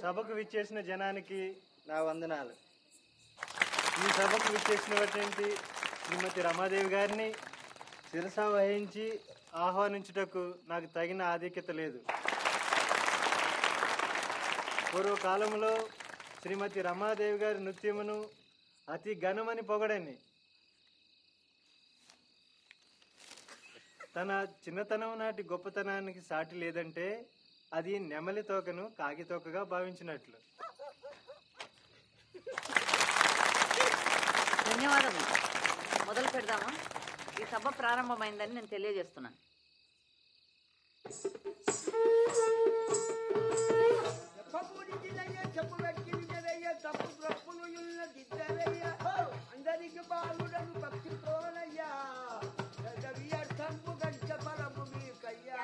సభకు విచ్చేసిన జనానికి నా వందనాలు. ఈ సభకు విచ్చేసినటువంటి శ్రీమతి రమాదేవి గారిని శిరస వహించి ఆహ్వానించుటకు నాకు తగిన ఆధిక్యత లేదు. పూర్వకాలంలో శ్రీమతి రమాదేవి గారి నృత్యమును అతి ఘనమని పొగడని, తన చిన్నతనం నాటి గొప్పతనానికి సాటి లేదంటే అది నెమలి తోకను కాకి తోకగా భావించినట్లు. ధన్యవాదములు. మొదలు పెడదామా? ఈ సభ ప్రారంభమైందని నేను తెలియజేస్తున్నాను. అందరికి బాలుడను పక్షి కోనయ్యా వ్యర్థంపు గంట బలము మీకయ్యా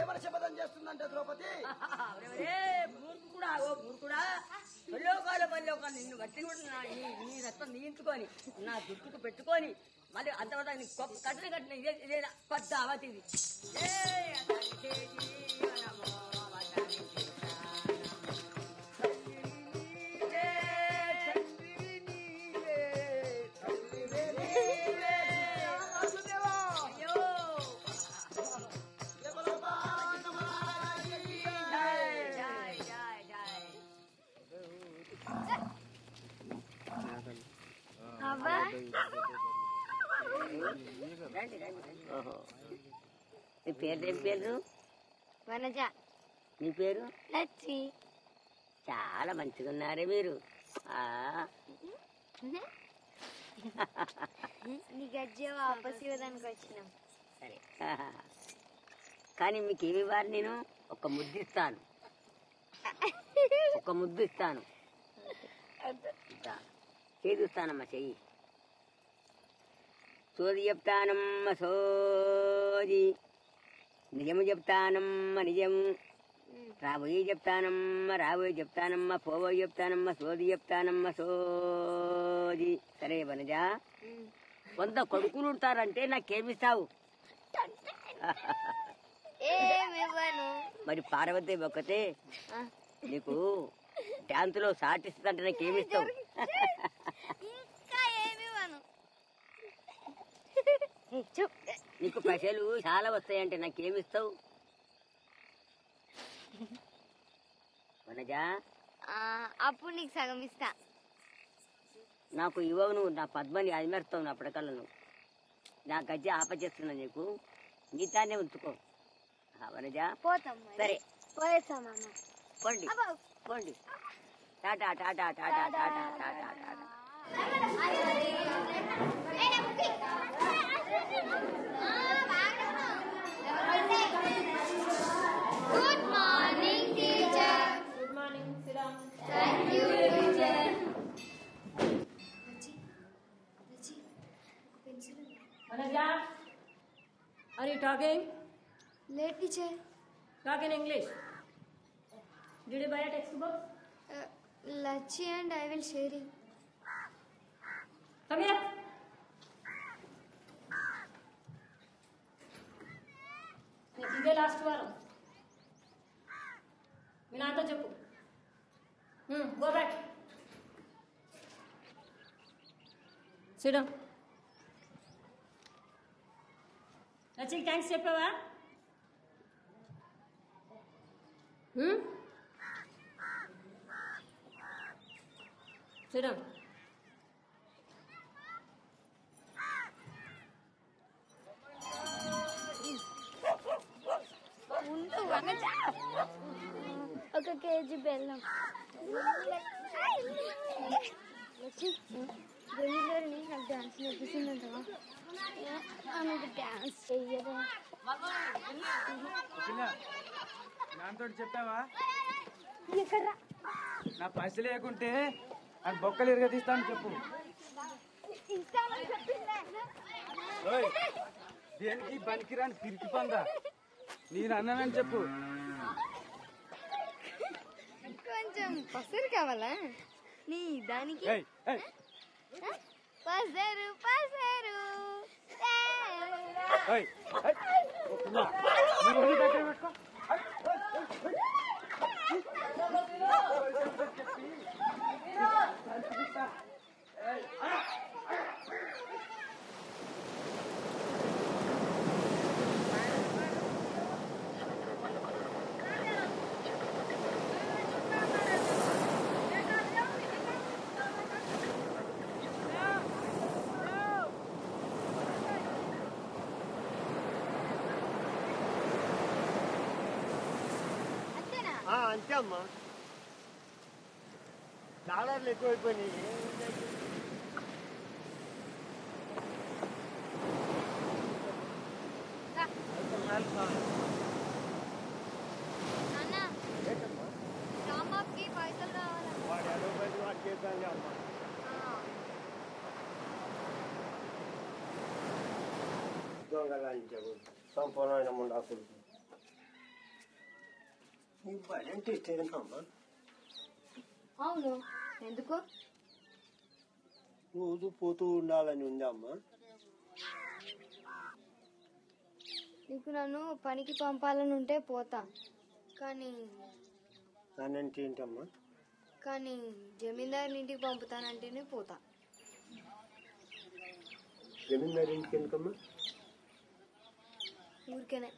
ఎవరు శపథం చేస్తుందంటే ద్రౌపది నిన్ను గట్టి నీ రక్తం నీయించుకొని నా జుట్టుకు పెట్టుకొని మళ్ళీ అంతవరకు కట్టిన కట్టిన ఇదే పెద్ద అవతిది. నీ పేరు ఏం పేరు? వనజ. నీ పేరు? లచ్చి. చాలా మంచిగా ఉన్నారే మీరు. నీ గజ్జే వాపస్ ఇవ్వడానికి వచ్చినాం. సరే, కానీ మీకేమి ఇవ్వాలి? నేను ఒక ముద్దు ఇస్తాను. ఒక ముద్దు ఇస్తాను. చేదుస్తానమ్మా, చెయ్యి. సోది చెప్తానమ్మ సోది, నిజము చెప్తానమ్మ నిజము, రాబోయే చెప్తానమ్మ రాబోయే చెప్తానమ్మ, పోబోయే చెప్తానమ్మ, సోది చెప్తానమ్మ సోది. సరే వనజా, 100 కొడుకులు ఉంటారంటే నాకేమిస్తావు? మరి పార్వతి ఒక్కతే నీకు డాన్సులో సాటిస్తుందంటే నాకేమిస్తావు? నీకు పైసలు చాలా వస్తాయంటే నాకేమిస్తావు వనజా? అప్పుడు నీకు సగం ఇస్తా. నాకు ఇవ్వవు నువ్వు. నా పద్మని అదిమేస్తావు. నా పడకల్లో నువ్వు నా గజ్జె ఆపచేస్తున్నా. నీకు మిగతానే ఉంచుకో వనజా. పోతాం. సరే పోయేస్తాం. పోండి పోండి. Tata Tata Tata Tata Tata Tata. Good morning, teacher. Good morning. Sit down. Thank you, teacher. Vanaja, are you talking? Late, teacher. Talk in English. Did you buy a textbook? Lachi and I will sharing. Come here. ఇదే last వారం. మీ నాతో చెప్పు. Go back. Sit down. లచ్చికి thanks చెప్పావా? చూడం ఒక KG బెల్లం వచ్చి గెలిలోని నాకు డాన్స్ నేర్పిస్తుందంటవా? నాకు డాన్స్ చెయ్యదా? నాతో చెప్పావా? ఎక్కడ నా పైసలు లేకుంటే నాకు బొక్కలు ఎరగ తీస్తాను చెప్పు. ఇస్తామని చెప్పిందే. ఓయ్, దేనికి పనికిరాని పిరికి పందా, నేను అన్నానని చెప్పు. కొంచెం పసరు కావాలా నీ దానికి? ఏయ్, ఏయ్. పసరు పసరు ఏయ్, ఏయ్. నువ్వు నీ దగ్గర పెట్టుకో. అంతే అమ్మా, డాలర్లు ఎక్కువైపోయినాయి. అన్న రామాకి పైసలు కావాలా? వాడు ఎడవ పది వాడు చేద్దాంలే అమ్మా. దొంగలాంచావు సంపూర్ణ ముండాకులు. నీకు బడి అంటే ఇష్టమేనమ్మా? అవును, ఎందుకు? రోజు పోతూ ఉండాలని ఉందా అమ్మా? నీకు నన్ను పనికి పంపాలని ఉంటే పోతా, కానీ అంటే ఏంటమ్మా? కానీ జమీందారుని ఇంటికి పంపుతానంటేనే పోతా. జమీందారు ఇంటికి ఎందుకమ్మా? ఊరికేనే.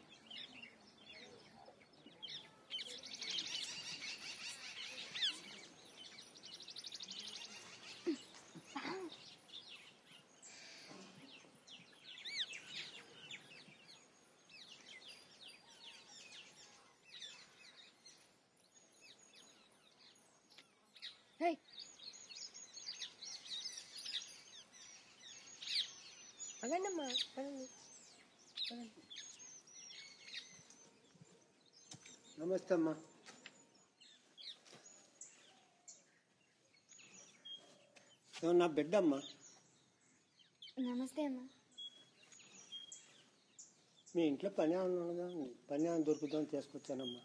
అగండమ్మా, నమస్తే అమ్మా. నా బిడ్డ అమ్మా. నమస్తే అమ్మా. మీ ఇంట్లో పని ఏమన్నా పని ఏమైనా దొరుకుతుందని తీసుకొచ్చానమ్మా.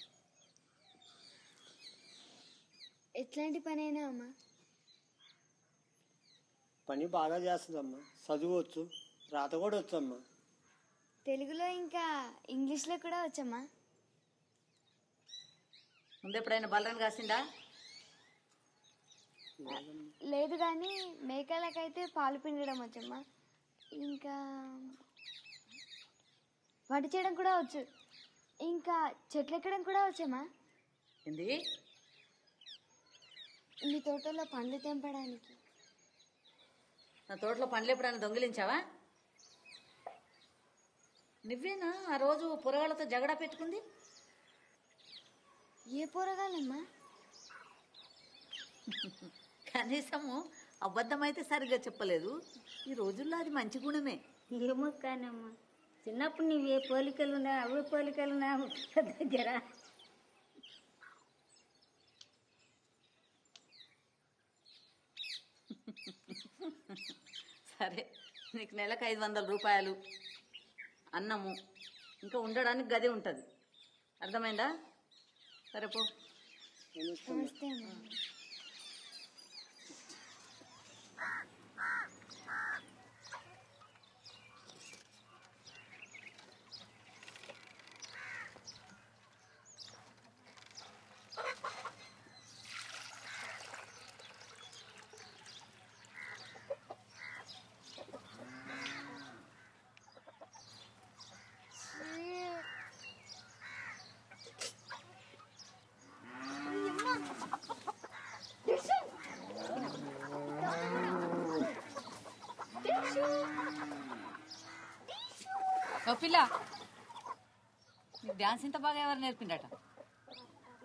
ఎట్లాంటి పని అయినా అమ్మా? పని బాగా చేస్తుందమ్మా, చదువువచ్చు, రాత కూడా వచ్చమ్మా. తెలుగులో ఇంకా ఇంగ్లీష్లో కూడా వచ్చమ్మా. ముందు ఎప్పుడైనా బలరాన్ని కాసిందా? లేదు, కానీ మేకలకైతే పాలు పిండడం వచ్చమ్మా. ఇంకా వంట చేయడం కూడా వచ్చు. ఇంకా చెట్లు ఎక్కడం కూడా వచ్చమ్మా. ఏంది? మీ తోటలో పండ్లు తెంపడానికి. నా తోటలో పండ్లు ఎప్పుడైనా దొంగిలించావా? నువ్వేనా ఆ రోజు పొరగాళ్ళతో జగడా పెట్టుకుంది? ఏ పోరగాలమ్మా? కనీసము అబద్ధమైతే సరిగ్గా చెప్పలేదు. ఈ రోజుల్లో అది మంచి గుణమే. ఏమో కానమ్మా, చిన్నప్పుడు నీవు ఏ పోలికలున్నా అవే పోలికలున్నా దగ్గర. సరే, నీకు నెలకు 500 రూపాయలు, అన్నము, ఇంకా ఉండడానికి గది ఉంటుంది. అర్థమైందా? సరే పో. నమస్తే అమ్మా. ఓ పిల్ల నీకు డాన్స్ ఇంత బాగా ఎవరు నేర్పిండట?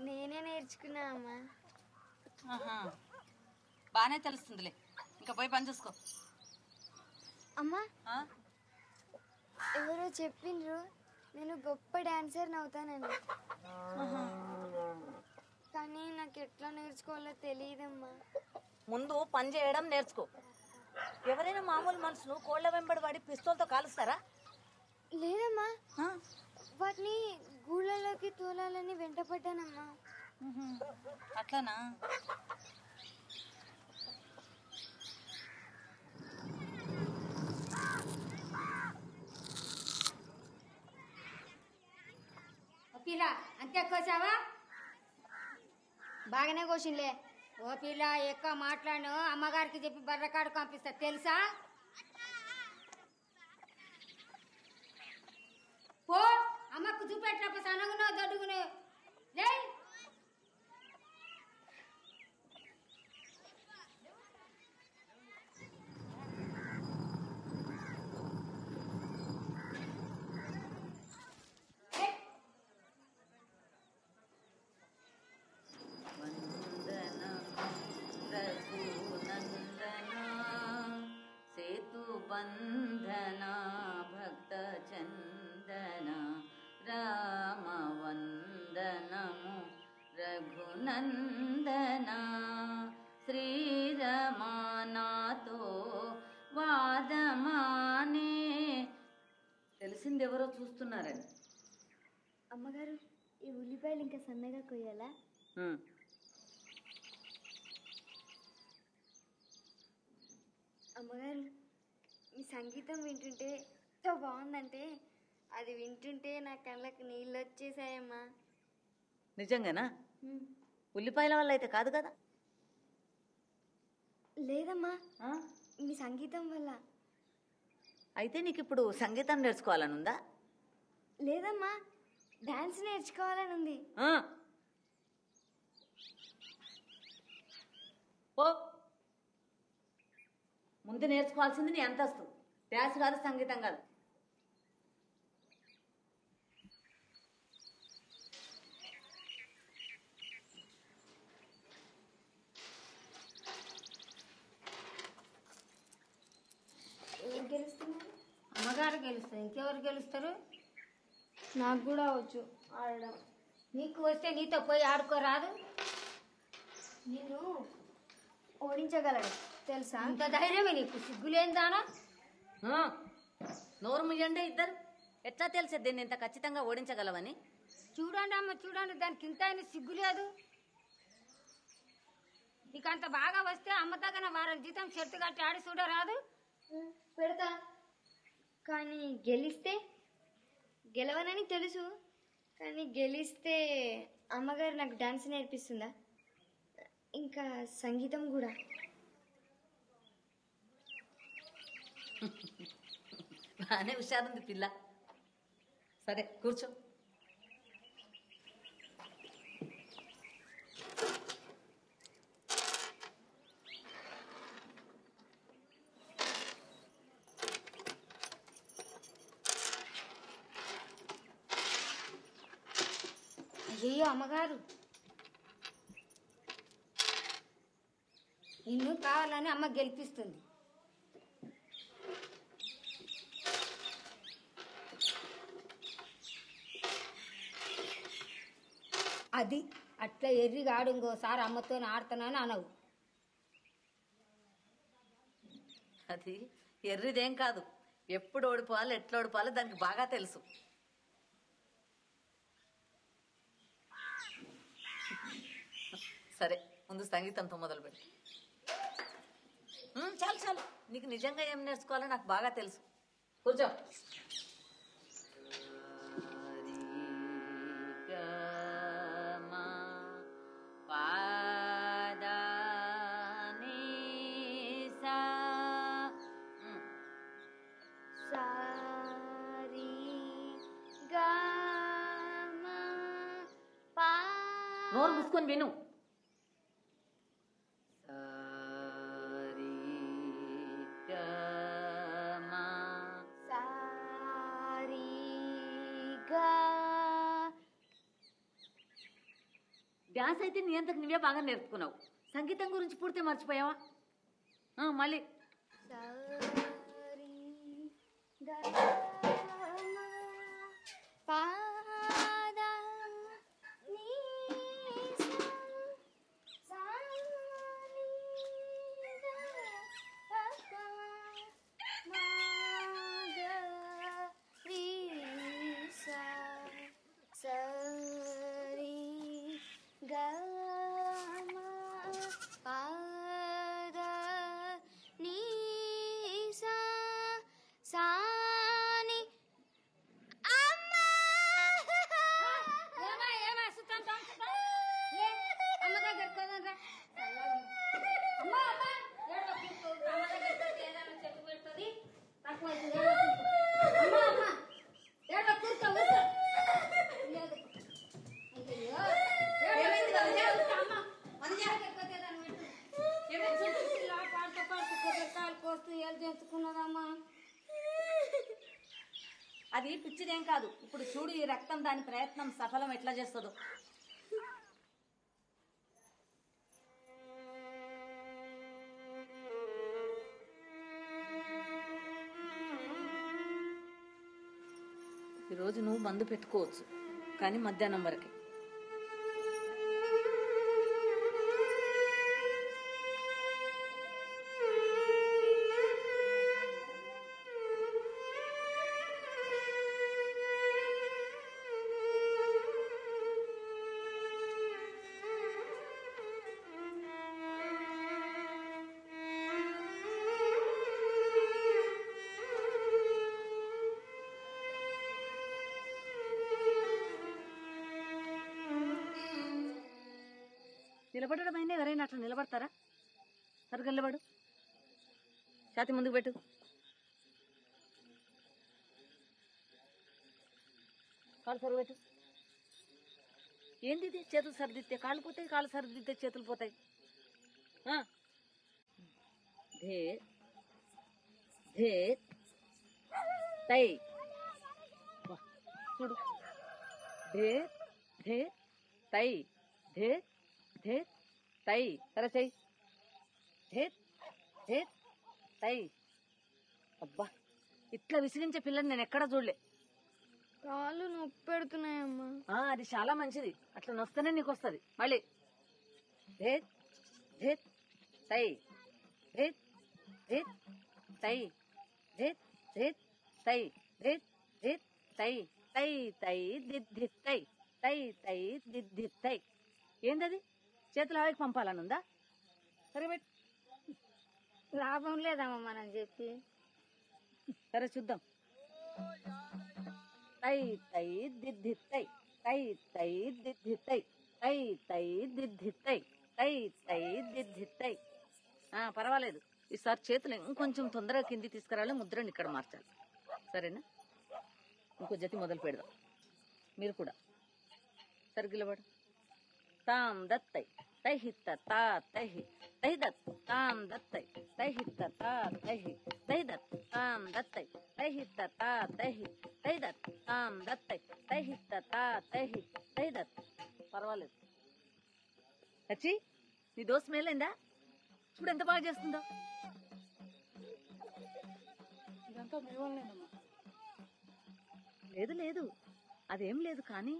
నేనే నేర్చుకున్నా అమ్మా. ఆహా, బాగానే తెలుస్తుందిలే. ఇంకా పోయి పని చూసుకో. అమ్మా ఆ? ఎవరో చెప్పిండ్రు నేను గొప్ప డాన్సర్ని అవుతానని. కానీ నాకు ఎట్లా నేర్చుకోవాలో తెలియదమ్మా. ముందు పని చేయడం నేర్చుకో. ఎవరైనా మామూలు మనుషులు కోళ్ళ వెంబడి పడి పిస్తోల్తో కాలుస్తారా? లేదమ్మా, ఆ? వాటిని గూళ్ళలోకి తోలాలని వెంటపడ్డానమ్మా. అట్లనా? పిల్ల అంతే కోసావా? బాగానే కోసిందిలే. ఓ పిల్ల ఎక్కువ మాట్లాడు, అమ్మగారికి చెప్పి బర్రకాడు పంపిస్తా తెలుసా? పో అమ్మకు చూపెట్టినప్పుడు సన్నగునో దొడ్డుగునో లే. బంధన భక్త చందన రామ వందనము రఘునందన శ్రీరమానాతో వాదమానే. తెలిసిందెవరో చూస్తున్నారని. అమ్మగారు ఈ ఉల్లిపాయలు ఇంకా సన్నగా కొయ్యాలా? అమ్మగారు మీ సంగీతం వింటుంటే ఎంత బాగుందంటే అది వింటుంటే నా కళ్ళకు నీళ్ళు వచ్చేసాయమ్మా. నిజంగానా? ఉల్లిపాయల వల్ల అయితే కాదు కదా? లేదమ్మా, మీ సంగీతం వల్ల. అయితే నీకు ఇప్పుడు సంగీతం నేర్చుకోవాలని ఉందా? లేదమ్మా, డాన్స్ నేర్చుకోవాలని ఉంది. ఓ ముందు నేర్చుకోవాల్సింది నీ అంతస్తు. డాన్స్ కాదు, సంగీతం కాదు. ఎవరు గెలుస్తున్నారు? అమ్మగారు గెలుస్తారు, ఇంకెవరు గెలుస్తారు? నాకు కూడా వచ్చు ఆడడం. నీకు వస్తే నీతో పోయి ఆడుకోరాదు? నేను ఓడించగలను తెలుసా? అంత ధైర్యమే నీకు? సిగ్గులేందానా? నోరు ముయ్యండి ఇద్దరు. ఎట్లా తెలిసే దీన్ని ఇంత ఖచ్చితంగా ఓడించగలవని? చూడండి అమ్మ చూడండి, దానికి ఇంత అయినా సిగ్గు లేదు. నీకు అంత బాగా వస్తే అమ్మ దగ్గర వారం జీతం షర్టు కట్టి ఆడి చూడరాదు? పెడతా, కానీ గెలిస్తే గెలవనని తెలుసు. కానీ గెలిస్తే అమ్మగారు నాకు డాన్స్ నేర్పిస్తుందా, ఇంకా సంగీతం కూడా. బాగానే హుషారుంది పిల్ల. సరే కూర్చో. అయ్యో అమ్మగారు, నిన్ను కావాలని అమ్మ గెలిపిస్తుంది. అది అట్లా ఎర్రిగా ఆడు, ఇంకోసారి అమ్మతో ఆడుతానని అనవు. అది ఎర్రిదేం కాదు. ఎప్పుడు ఓడిపోవాలి, ఎట్లా ఓడిపోవాలో దానికి బాగా తెలుసు. సరే ముందు సంగీతంతో మొదలు పెట్టి. చాలు చాలు, నీకు నిజంగా ఏం నేర్చుకోవాలో నాకు బాగా తెలుసు. కూర్చో. నోరు మూసుకొని విను. సారీ డ్యాన్స్ అయితే నీ అంతకు నువ్వే బాగా నేర్చుకున్నావు. సంగీతం గురించి పూర్తి మర్చిపోయావా? మళ్ళీ అది పిచ్చిదేం కాదు. ఇప్పుడు చూడు ఈ రక్తం దాని ప్రయత్నం సఫలం ఎట్లా చేస్తుందో. ఈరోజు నువ్వు మందు పెట్టుకోవచ్చు, కానీ మధ్యాహ్నం వరకే. నిలబడడం అయినా ఎవరైనా అట్లా నిలబడతారా? సరిగ్గా నిలబడు, ఛాతి ముందుకు పెట్టు. కాళ్ళు సరుగు పెట్టు. ఏంది ఇది? చేతులు సరిదిస్తే కాళ్ళు పోతాయి, కాళ్ళు సరిదిస్తే చేతులు పోతాయి. ధే ధే తై చూడు. ధే ధే తై ధే ధే తై. సరే చెయ్యి. ధే ధే తై. అబ్బా, ఇట్లా విసిగించే పిల్లని నేను ఎక్కడా చూడలే. కాళ్ళు నొప్పి పెడుతున్నాయమ్మా. అది చాలా మంచిది, అట్లా నొస్తేనే నీకు వస్తుంది. మళ్ళీ ధే ధే తై ధే ధే తై ధే ధే తై ధే ధే తై తై తై దిద్ధి తై తై తై దిద్ధి తై. ఏందది? చేతులు ఆవికి పంపాలని ఉందా? సరే పెట్టు. లాభం లేదమ్మా మనం చెప్పి. సరే చూద్దాం. తై తై దిద్ధి తై తై తై దిద్ధి తై తై తై దిద్ధి తై తై తై దిద్ధి తై. పర్వాలేదు, ఈసారి చేతులు ఇంకొంచెం తొందరగా కింది తీసుకురావాలి, ముద్రని ఇక్కడ మార్చాలి. సరేనా? ఇంకో జతి మొదలు పెడదాం. మీరు కూడా సరిగిలబడు. తాం దత్తై తైహిత్త తా తైహి తై దత్ తాం దత్తై తైహిత్త తా తైహి తై దత్ తాం దత్తై తైహిత్త తా తైహి తై దత్ తాం దత్తై తైహిత్త తా తైహి తై దత్. పర్వాలేదు. వచ్చి నీ దోశ మేలైందా? చూడు ఎంత బాగా చేస్తుందో. లేదు లేదు, అదేం లేదు. కానీ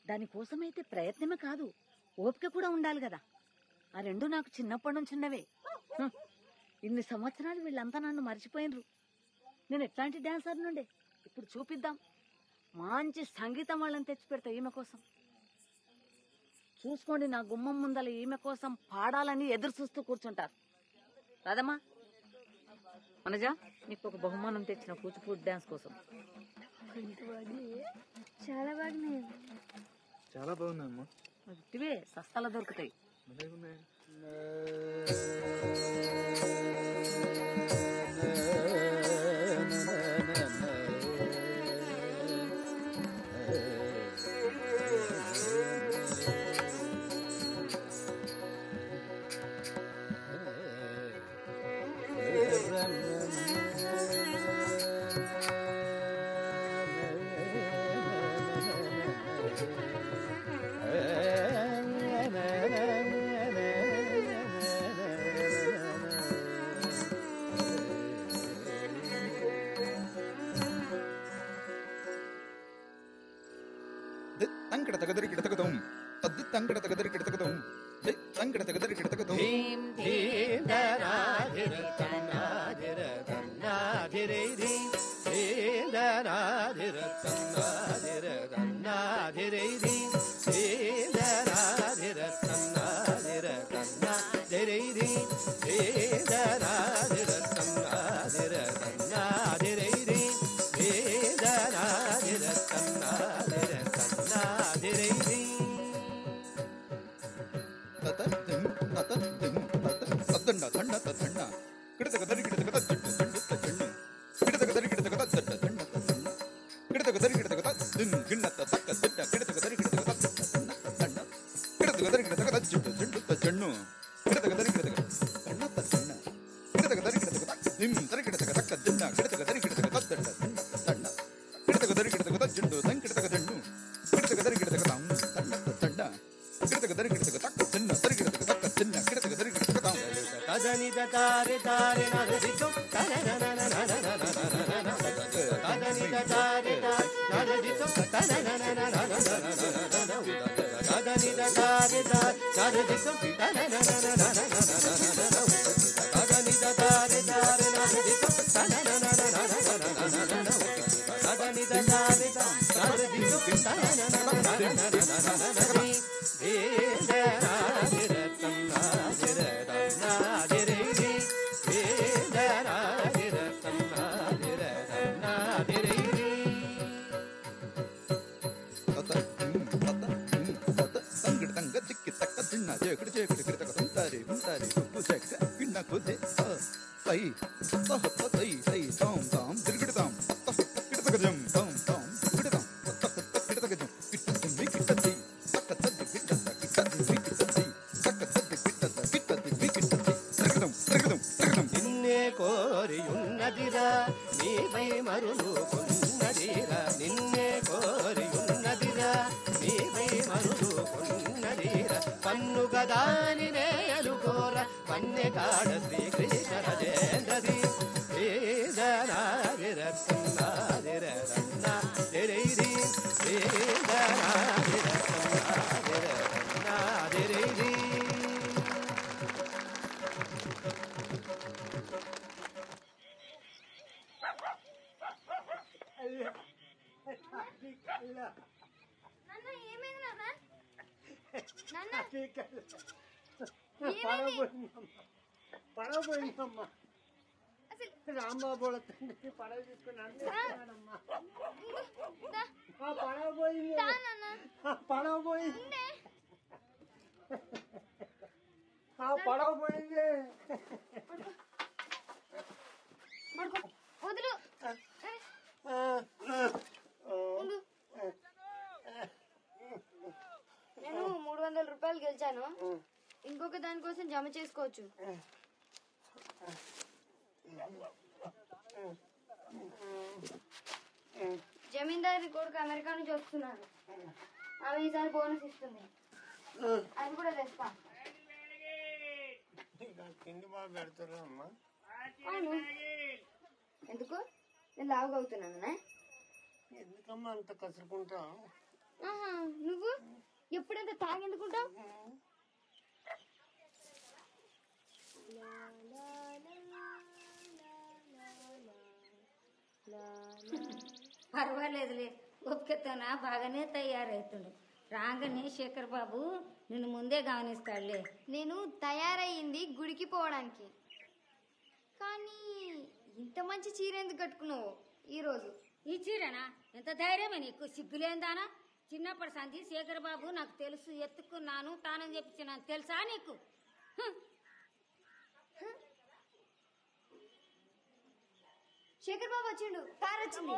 దానికోసమైతే ప్రయత్నమే కాదు, ఓపిక కూడా ఉండాలి కదా. ఆ రెండు నాకు చిన్నప్పటి నుంచి ఉన్నవే. ఇన్ని సంవత్సరాలు వీళ్ళంతా నన్ను మర్చిపోయినరు. నేను ఎట్లాంటి డాన్సర్ నుండే. ఇప్పుడు చూపిద్దాం. మంచి సంగీతం వాళ్ళని తెచ్చి పెడతా ఈమె కోసం. చూసుకోండి, నా గుమ్మం ముందల ఈమె కోసం పాడాలని ఎదురు చూస్తూ కూర్చుంటారు. రాదమ్మా, మనజా, నీకు ఒక బహుమానం తెచ్చిన కూచిపూడి డాన్స్ కోసం. చాలా బాగున్నాయి. చాలా బాగున్నాయమ్మా. ఇవే సస్తాలో దొరుకుతాయి. సంకట తగదరి కిడతగదం తద్ది సంకట తగదరి కిడతగదం జై సంకట తగదరి కిడతగదం ధీం ధీం ధనాధిర తన్నాధిర తన్నాధిరే ధీం ధీం ధనాధిర తన్నాధిర తన్నాధిరే ధీం ధీం ధనాధిర తన్నాధిర తన్నాధిరే ధీం ధీం ధనాధిర తన్నాధిర తన్నాధిరే ధీం ధీం ధనాధిర తన్నాధిర తన్నాధిరే ధీం తతద్దిం తతద్దిం తద్దండ దండ తద్దండ కిడతగదరి కిడతగద జట్టు జట్టు తజన్ను కిడతగదరి కిడతగద జట్టు దండ తజన్ను కిడతగదరి కిడతగద దిన్ గిన్నత తక్క దిట్ట కిడతగదరి కిడతగద దండ తదండ కిడతగదరి కిడతగద జట్టు జట్టు తజన్ను కిడతగదరి కిడతగద దండ తజన్న కిడతగదరి కిడతగద దిం దరి కిడతగద తక్క దిన్న కిడతగదరి కిడతగద దండ దండ కిడతగదరి కిడతగద జట్టు దం కిడతగదన్ను కిడతగదరి కిడతగద దండ తదండ కిడతగదరి కిడతగద తక్క దిన్న దరి కిడతగద తక్క దిన్న కిడతగదరి కిడతగద తదని తారే తారే నరదితో తదని తారే నరదితో తదని తారే నరదితో తదని తారే తారే నరదితో తదని తారే నిన్నే కోరియున్నదిరా నీపై మరులు కొన్నదిరా నిన్నే కోరియున్నదిరా నీపై మరులు కొన్నదిరా పన్ను గదాని నేలుకోర పన్నె కాడ శ్రీకృష్ణ రాజేంద్రది వేదనాదిర సన్నాదిర రన్నాదిరైరి వేదనాదిర సన్నాదిర రన్నాదిరైరి నాన్న ఏమైంది నాన్న? నాన్న పడవ పోయిందమ్మా అసలు రాంబాబు వాళ్ళ తండ్రి పడవ తీసుకుని అన్నాడమ్మా దా, పడవ పోయింది దా నాన్న. పడవ పోయింది ఉండే. పడవ పోయింది పడుకో. వదులు. ఉండు. నేను 300 రూపాయలు గెలిచాను. ఇంకొక దానికోసం జమ చేసుకోవచ్చు. జమీందారి కొడుకు అమెరికా నుంచి వస్తున్నాడు. ఆమె ఈసారి బోనస్ ఇస్తుంది. అది కూడా తెస్తా. తిండి బాగా పెడతారు అమ్మా. అవును. ఎందుకు? నేను లావుగా అవుతున్నానా? ఎందుకమ్మా అంత కసురుకుంటావు? నువ్వు ఎప్పుడంత తాగెందుకుంటావు? పర్వాలేదులే, ఓపికతోనా బాగానే తయారవుతుండు. రాగానే శేఖర్ బాబు నిన్ను ముందే గమనిస్తాడులే. నేను తయారయ్యింది గుడికి పోవడానికి. కానీ ఇంత మంచి చీర ఎందుకు కట్టుకున్నావు ఈరోజు? ఈ చీరనా? ఎంత ధైర్యమే నీకు? సిగ్గులేందానా? చిన్నప్పటి సంధి శేఖర్ బాబు నాకు తెలుసు, ఎత్తుకున్నాను, తానని చెప్తున్నాను, తెలుసా నీకు? శేఖర్ బాబు వచ్చిండు. కార్ వచ్చింది.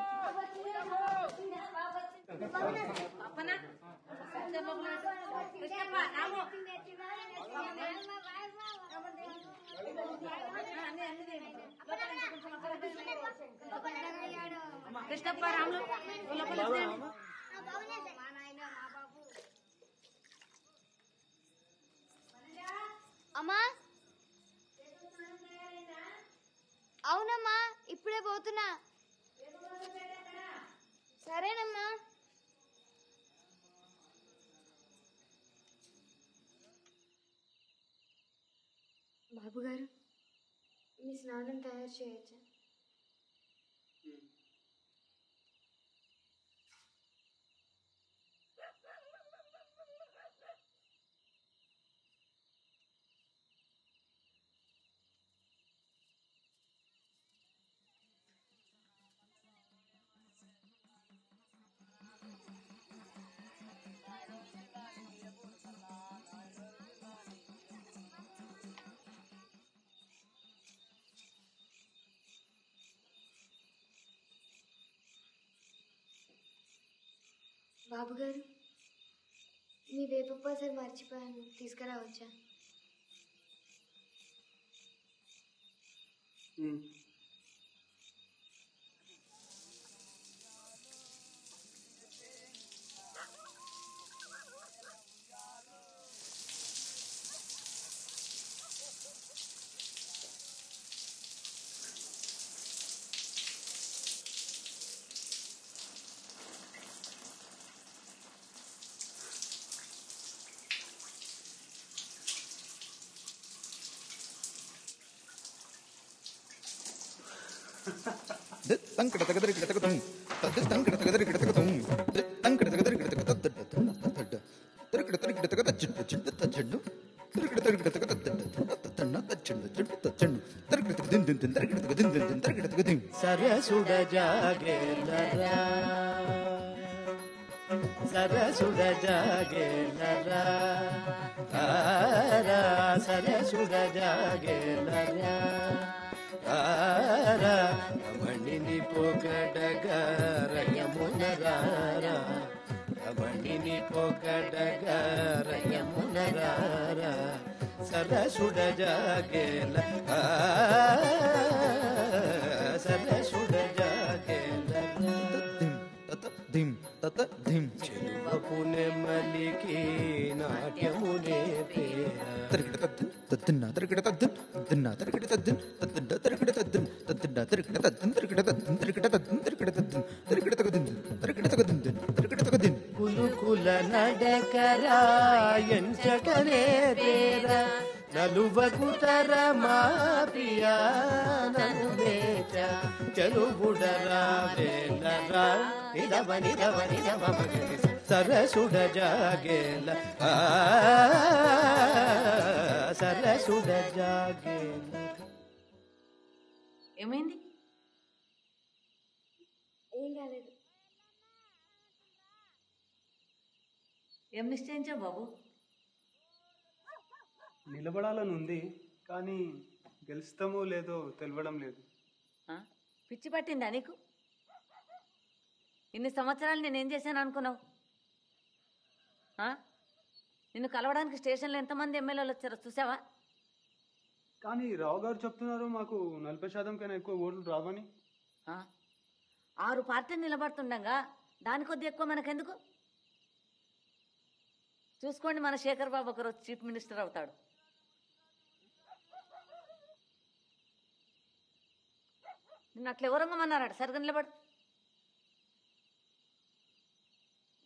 కృష్ణప్ప రాములు అమ్మా, అవునమ్మా, ఇప్పుడే పోతున్నా. సరేనమ్మా. బాబు గారు మీ స్నానం తయారు చేయొచ్చా? బాబు గారు మీ వేప మర్చిపోయాను, తీసుకురావచ్చా? సరసుడ జాగేలరా సరసుడ జాగేలరా సరసుడ జాగేలరా రమణిని పొగడగరయమునరారా రమణిని పొగడగరయమునరారా సరసుడ జాగేల సరసుడ జాగేల చెరువపు నెమలికి నాట్యమునే కులుకుల నడకరా ఎంచకనే తేరా నలువకు తరమా ప్రియా నను వేచ చలుబుడరా వేలరా నిదవ నిదవ నిదవ మగరి సరసుడ జాగేల సరసుడ జాగేల. ఏమైంది? ఏం కాలేదు. ఏం నిశ్చయించావు బాబు? నిలబడాలని ఉంది, కానీ గెలుస్తామో లేదో తెలియడం లేదు. పిచ్చి పట్టిందా నీకు? ఇన్ని సంవత్సరాలు నేనేం చేశాను అనుకున్నావు? నిన్ను కలవడానికి స్టేషన్లో ఎంతమంది ఎమ్మెల్యేలు వచ్చారో చూసావా? కానీ రావు గారు చెప్తున్నారు మాకు 40% కన్నా ఎక్కువ ఓట్లు రావని. 6 పార్టీలు నిలబడుతుండగా దాని కొద్ది ఎక్కువ మనకెందుకు? చూసుకోండి, మన శేఖర్ బాబు ఒకరోజు చీఫ్ మినిస్టర్ అవుతాడు. నిన్ను అట్లా ఎవరంగమన్నారట? సరిగ్గా నిలబడు.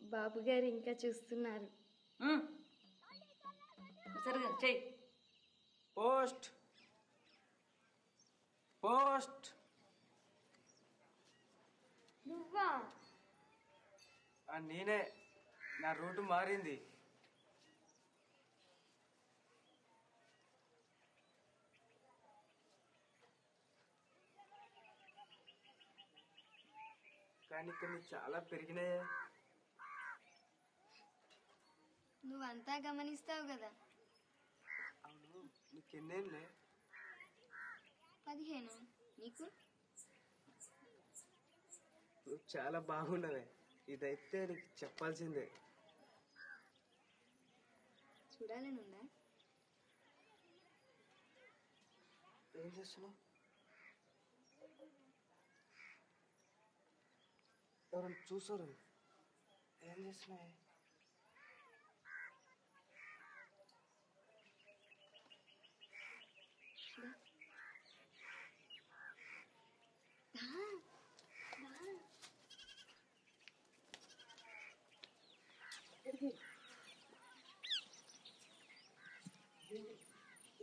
బాబు గారు ఇంకా చూస్తున్నారు. సరిగ్గా చెయ్యి. Post post. నువ్వా? నేనే. నా రూటు మారింది. కానీ కొన్ని చాలా పెరిగినాయే. నువ్వంతా గమనిస్తావు కదా. అవును, నీకెన్నేళ్ళే? 15. నీకు? నువ్వు చాలా బాగున్నవే. ఇదైతే నీకు చెప్పాల్సిందే. చూడాలనుందా? ఏం చేస్తున్నావు? ఎవరైనా చూసారు? ఏం చేస్తున్నాయి?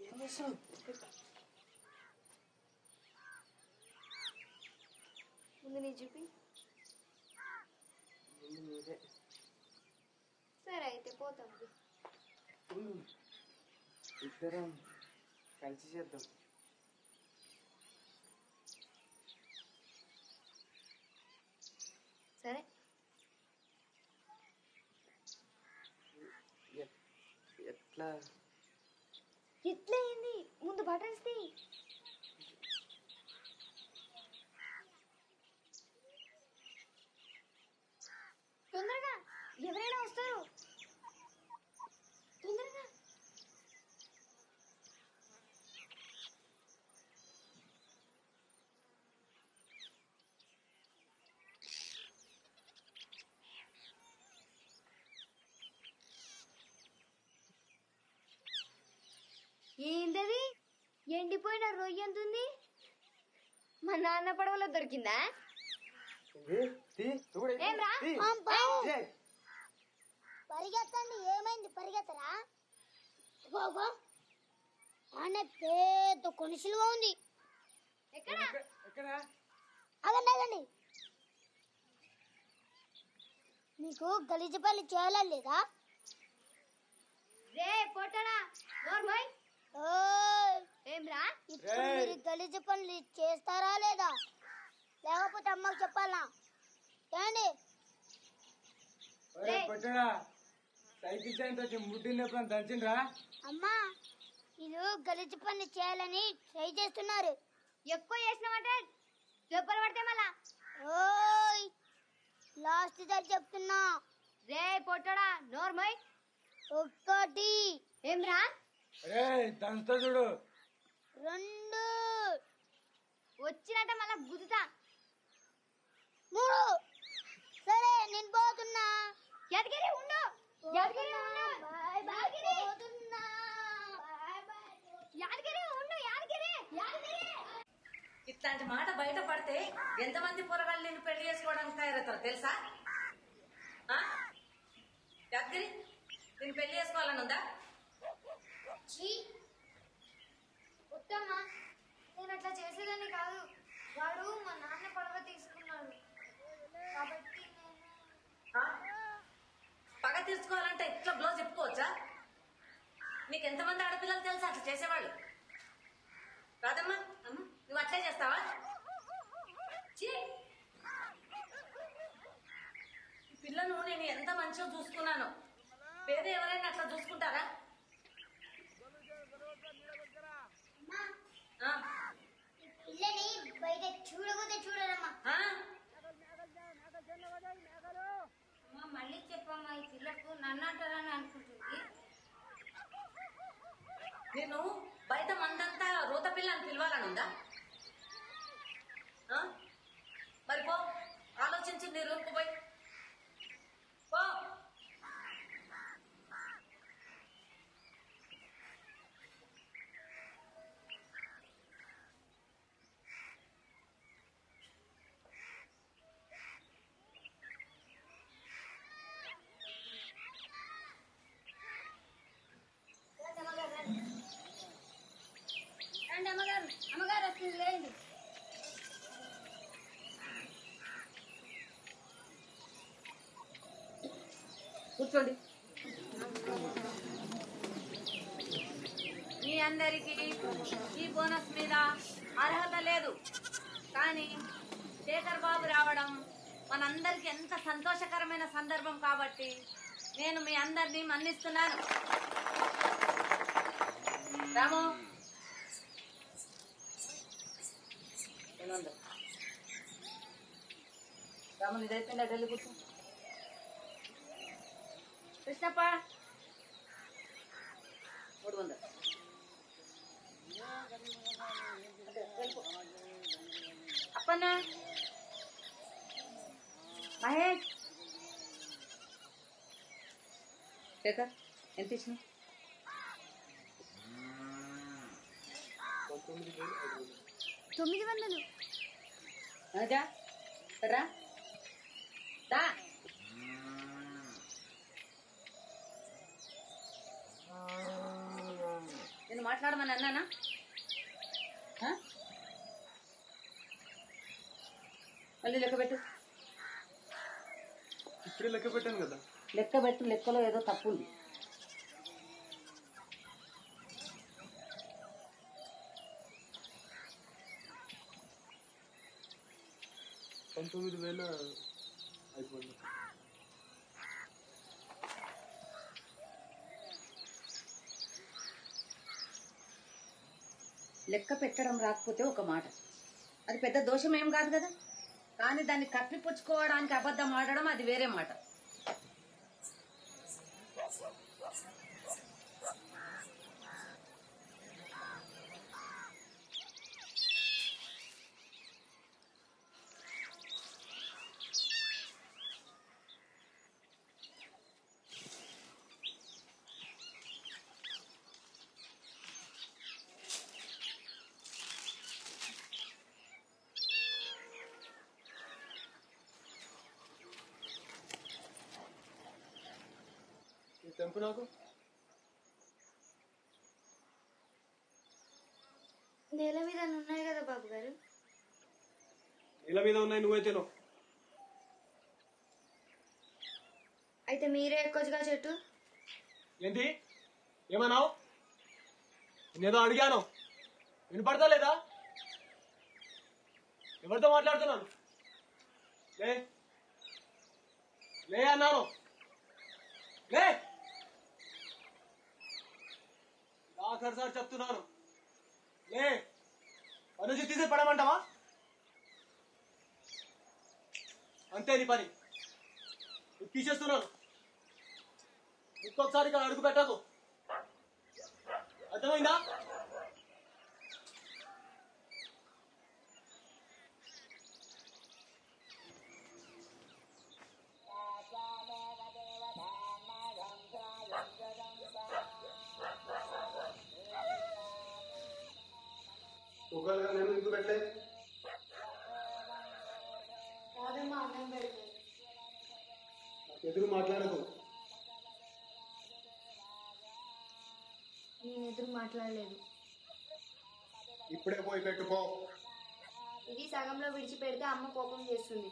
ఏం చేస్తున్నావు? చూపి. సరే అయితే పోతాం. ఇద్దరం కలిసి చేద్దాం. సరే ఎట్లా ఎట్లా అయింది? ముందు బటన్స్ తీ. తొందరగా, ఎవరైనా వస్తారు. తొందరగా. ఏంటది? ఎండిపోయిన రొయ్య ఎంతుంది? మా నాన్న పడవలో దొరికిందా? పరిగెత్తండి. ఏమైంది? పరిగెత్తరా? అన్న పెద్ద కొనిసిలుగా ఉంది. అగండి అగండి, మీకు గలీజ పల్లి చేయాలా లేదా? రే పొట్టడా, నోర్మోయ్. ఏమ్రా? ఇప్పుడు మీరు గలీజ పనులు చేస్తారా లేదా? లేకపోతే అమ్మకు చెప్పాలా? ఏండి సైకిల్ చైన్ తోటి ముడ్డిని ఎప్పుడు దంచిండ్రా? అమ్మా, వీళ్ళు గలీజ పనులు చేయాలని ట్రై చేస్తున్నారు. ఎక్కువ చేసినామంటే దెబ్బలు పడితే మళ్ళా. ఓయ్, లాస్ట్ సారి చెప్తున్నా. రే పొట్టడా, నోర్మోయ్. ఒకటి. ఏమ్రా? దంచుతా చూడు. రెండు. వచ్చినట్ట మళ్ళా గుద్దుతా. మూడు. సరే నేను పోతున్నా. యాదగిరి ఉండు. యాదగిరి ఉండు. యాదగిరి పోతున్నా. యాదగిరి ఉండు. యాదగిరి యాదగిరి. ఇట్లాంటి మాట బయట పడితే ఎంతమంది పొరగాళ్ళు నేను పెళ్లి చేసుకోవడానికి తయారవుతారు తెలుసా? యాదగిరి, నేను పెళ్లి చేసుకోవాలని ఉందా? ఉత్తమ్మా, నేను అట్లా చేసేదాన్ని కాదు. వాడు మా నాన్న పడవ తీసుకున్నాడు కాబట్టి పగ తీర్చుకోవాలంటే ఇట్లా బ్లౌజ్ చెప్పుకోవచ్చా? నీకు ఎంతమంది ఆడపిల్లలు తెలుసా అట్లా చేసేవాళ్ళు? రాదమ్మా, నువ్వు అట్లే చేస్తావా? ఈ పిల్లను నేను ఎంత మంచిగా చూసుకున్నాను. వేరే ఎవరైనా అట్లా చూసుకుంటారా? పిల్లని బయట చూడకపోతే చూడరమ్మా. మళ్ళీ చెప్పమ్మా, ఈ పిల్లకు నన్ను అంటారని అనుకుంటుంది. నేను బయట మందంతా రోత పిల్ల అని పిలవాలని ఉందా? మరి పో, ఆలోచించి నీ రూమ్కు పోయి పో. రండి అమ్మగారు, అమ్మగారు వస్తుంది, లేండి. కూర్చోండి. మీ అందరికీ ఈ బోనస్ మీద అర్హత లేదు, కానీ శేఖర్ బాబు రావడం మనందరికి ఎంత సంతోషకరమైన సందర్భం కాబట్టి నేను మీ అందరినీ మన్నిస్తున్నాను. రాము, రాము నీదైపోయిందా? ఢిల్లీ కూర్చో. కృష్ణప్ప 300. అప్పన్న, మహేష్, శేఖర్ ఎంత ఇచ్చిన? 900. అనగా రా దా. నేను మాట్లాడమని అన్నానా? మళ్ళీ లెక్క పెట్టు. ఇప్పుడే లెక్క పెట్టాను కదా. లెక్క పెట్టు, లెక్కలో ఏదో తప్పు ఉంది. అయిపోయింది. లెక్క పెట్టడం రాకపోతే ఒక మాట, అది పెద్ద దోషం ఏం కాదు కదా. కానీ దాన్ని కప్పిపుచ్చుకోవడానికి అబద్ధం ఆడడం అది వేరే మాట. తెంపు నాకు. నేల మీద ఉన్నాయి కదా బాబు గారు. నేల మీద ఉన్నాయి, నువ్వైతేనో. అయితే మీరే ఎక్కొచ్చుగా చెట్టు. ఏంటి ఏమన్నావు? నేనేదో అడిగాను, వినపడతా లేదా? ఎవరితో మాట్లాడుతున్నాను? లే లే అన్నాను, లే. ఆఖరిసారి చెప్తున్నాను, లే. పని తీసి పడమంటావా? అంతే నీ పని. తీసేస్తున్నాను. ఇంకొకసారి ఇక్కడ అడుగు పెట్టకు, అర్థమైందా? నేను ఎందుకు పెట్టలే? నాకు ఎదురు మాట్లాడకు. నేను ఎదురు మాట్లాడలేదు. ఇప్పుడే పోయి పెట్టుకో. ఇది సగంలో విడిచిపెడితే అమ్మ కోపం చేస్తుంది.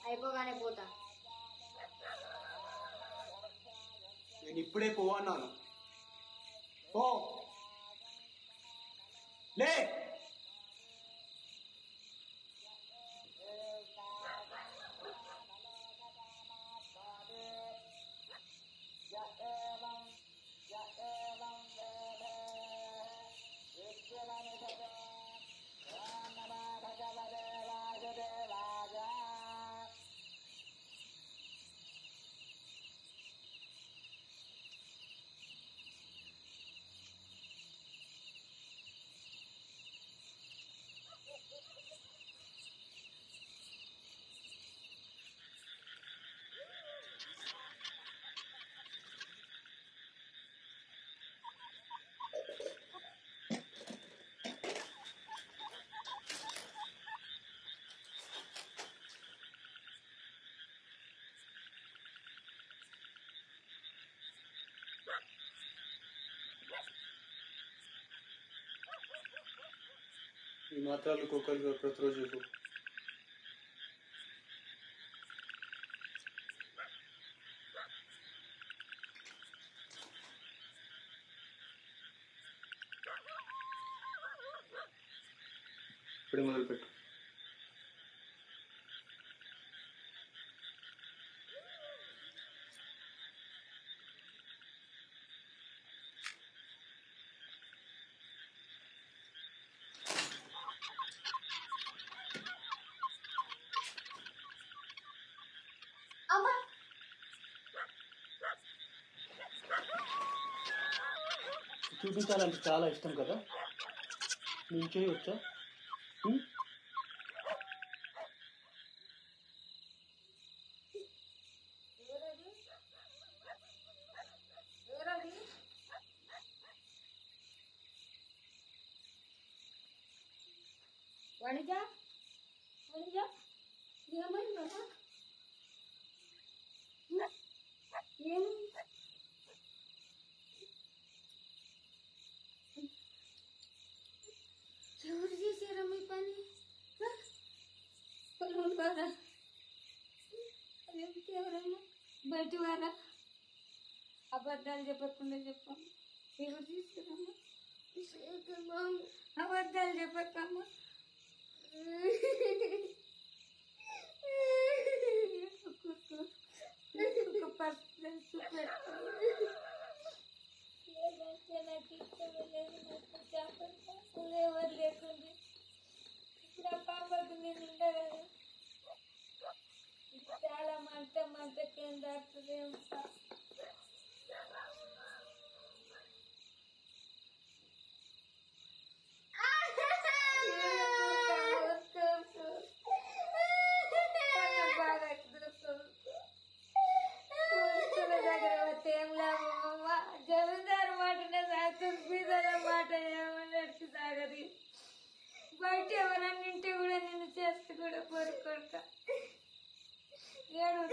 అయిపోగానే పోతా. నేను ఇప్పుడే పోవన్నాను. పో, లే. ఈ మాత్రాలు కుక్కలుగా ప్రతిరోజు ఇవ్వు. ఇప్పుడే మొదలుపెట్టు. చూపించాలంటే చాలా ఇష్టం కదా, నేను చేయవచ్చా? వణిజ వణిజ ఏమైందమ్మా? ఏమి ఎవరు చేశారా మీ పని? పొలం ద్వారా ఎవరమ్మా బయట వారా అబద్ధాలు చెప్పకుండా చెప్పమ్మా ఎవరు తీసుకురమ్మా అబద్ధాలు చెప్పక్కమ్మా ఎవరు లేకుండా ఇప్పుడు ఆ పాపకు నేను ఉండగలను చాలా మంటకేం దాటుతుంది జమీందారు మాటనే సాగుతుంది బీదల మాట ఏమన్నట్టు సాగది బయట ఎవరన్నింటి కూడా నిన్ను చేస్తూ కూడా కోరుకుంటా ఏడు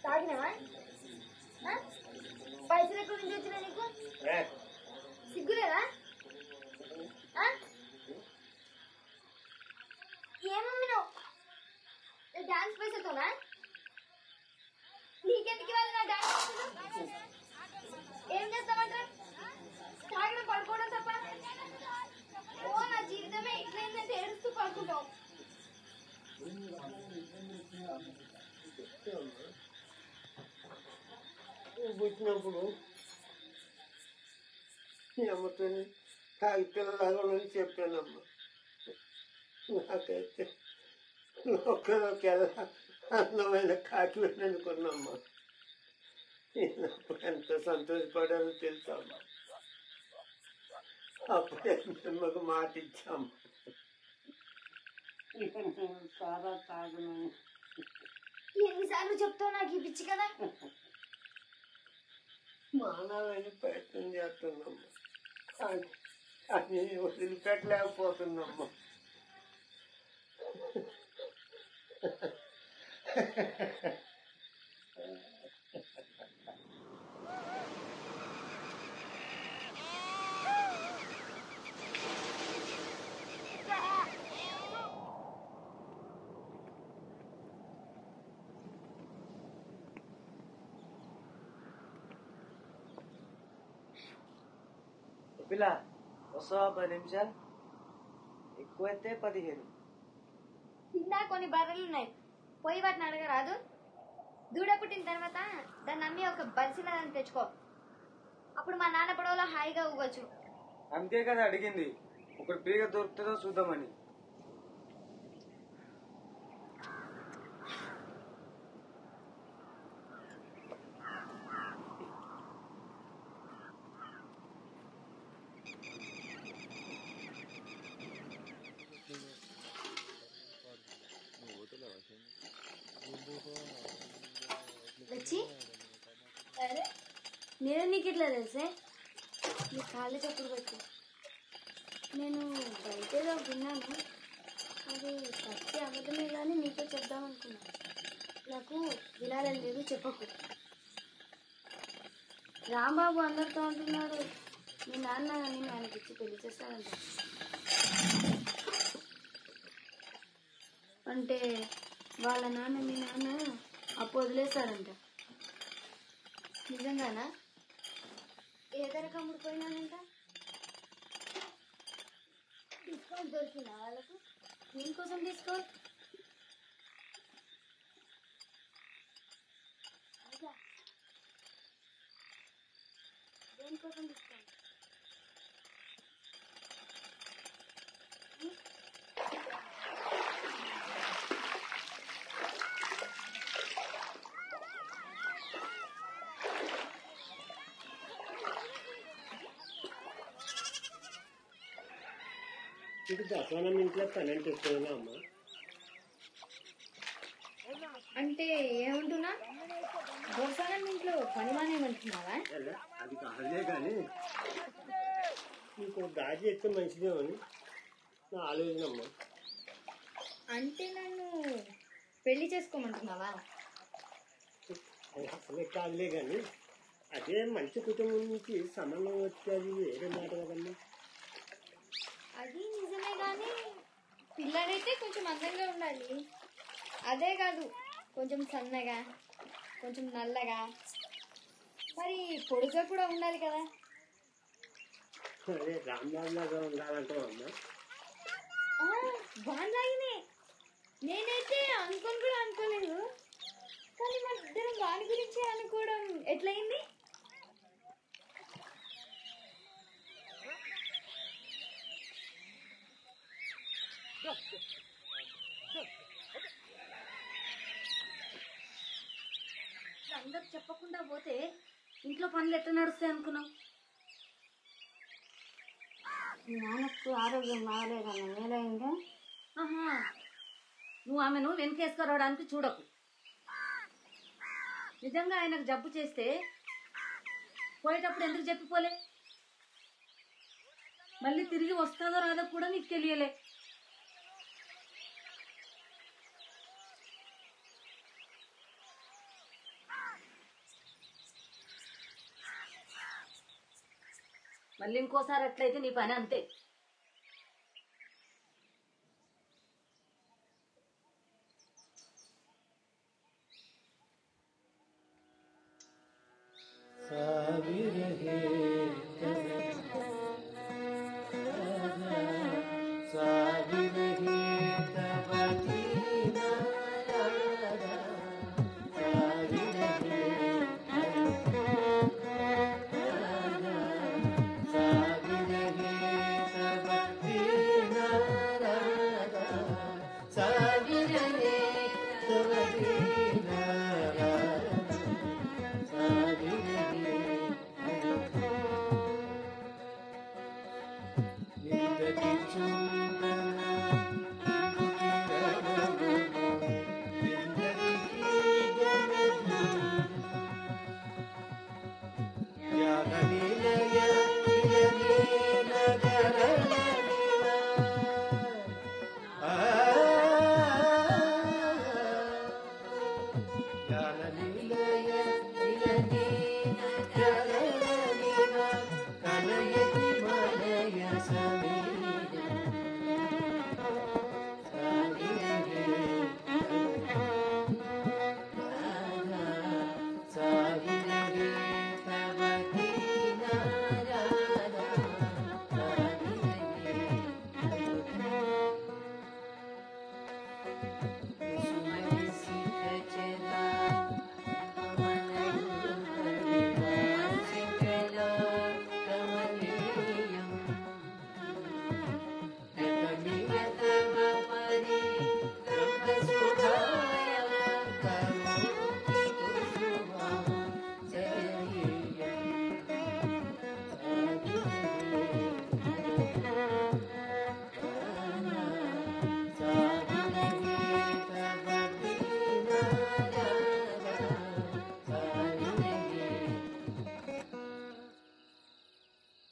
తాగినావా పైసలు ఎక్కడి నుంచి వచ్చినా నీకు సిగ్గులేదా ఏమమ్మినావు డాన్స్ పైసలతోనా నీకెందుకు ఇవ్వాలి నా డాన్స్ పైసలు ఏం చేస్తామంటారు తాగడం పడుకోవడం తప్ప ఓ నా జీవితమే ఇట్లయిందంటే ఏడుస్తూ పడుకుంటావు పుట్టినప్పుడు అమ్మతో కాగితాలు తాగమని చెప్పానమ్మా నాకైతే ఒక్కరొకెలా అందమైన కాకి వెళ్ళనుకున్నమ్మా నేనప్పుడు ఎంత సంతోషపడానో తెలుసమ్మా అప్పుడే మిమ్మకు మాట ఇచ్చాము ఇక నేను సారా తాగను ఎన్నిసార్లు చెప్తావు నాకు ఈ పిచ్చి కదా మానాలని ప్రయత్నం చేస్తున్నామ్మా కానీ వదిలిపెట్టలేకపోతున్నామ్మా పిల్ల వస్తావా 10 నిమిషాలు ఎక్కువైతే 15. కింద కొన్ని బర్రెలు ఉన్నాయి పోయి వాటిని అడగరాదు దూడ పుట్టిన తర్వాత దాన్ని అమ్మి ఒక బరిసిలని తెచ్చుకో అప్పుడు మా నాన్న పడవలో హాయిగా ఊగొచ్చు అంతే కదా అడిగింది ఒకటి ఫ్రీగా దొరుకుతుందో చూద్దామని వచ్చి నేను నీకు ఇట్లా తెలుసే నీ కాళ్ళు చెప్పులు పెట్టి నేను బయట ఏదో విన్నాను అది సత్య అబద్ధమే కానీ నీతో చెప్దామనుకున్నాను నాకు వినాలని లేదు చెప్పకు రాంబాబు అందరితో అంటున్నాడు మీ నాన్న నేను ఆయనకి ఇచ్చి పెళ్లి చేస్తానంట అంటే వాళ్ళ నాన్న మీ నాన్న అప్పు వదిలేస్తాడంట నిజంగానా ఏ ధరకు అమ్ముడుపోయినానంట డిస్కౌంట్ దొరికిందా వాళ్ళకు దీనికోసం తీసుకో దేనికోసం డిస్కౌంట్ ఇటు దసవనం ఇంట్లో పని అంటే ఎక్కువనా అమ్మా? అంటే ఏమంటున్నా బొత్సనం ఇంట్లో పని మానేమంటున్నావా? అది కాదులే కానీ ఇంకో దారి చేస్తే మంచిదేమని నా ఆలోచన అమ్మా. అంటే నన్ను పెళ్లి చేసుకోమంటున్నావా? అసలే కాదులే కానీ అదే మంచి కుటుంబం నుంచి సంబంధం వచ్చేది వేరే మాట కదమ్మా. అది నిజమే కానీ పిల్లడైతే కొంచెం అందంగా ఉండాలి. అదే కాదు కొంచెం సన్నగా, కొంచెం నల్లగా, మరి పొడుగా కూడా ఉండాలి కదా. అదే రాంబాబు లాగా ఉండాలంటావు అమ్మా. బాగున్నాయినే నేనైతే అనుకోని కూడా అనుకోలేదు. కానీ మన ఇద్దరం వాని గురించి అనుకోవడం ఎట్లయింది? అందరు చెప్పకుండా పోతే ఇంట్లో పనులు ఎట్లా నడుస్తాయి అనుకున్నావు? నాన్నకు ఆరోగ్యం బాగాలేదన్న మేలైందా? ఆహా, నువ్వు ఆమెను వెనకేసుకురావడానికి చూడకు. నిజంగా ఆయనకు జబ్బు చేస్తే పోయేటప్పుడు ఎందుకు చెప్పిపోలే? మళ్ళీ తిరిగి వస్తుందో రాదో కూడా నీకు తెలియలే. మళ్ళీ ఇంకోసారి అట్లయితే నీ పని అంతే.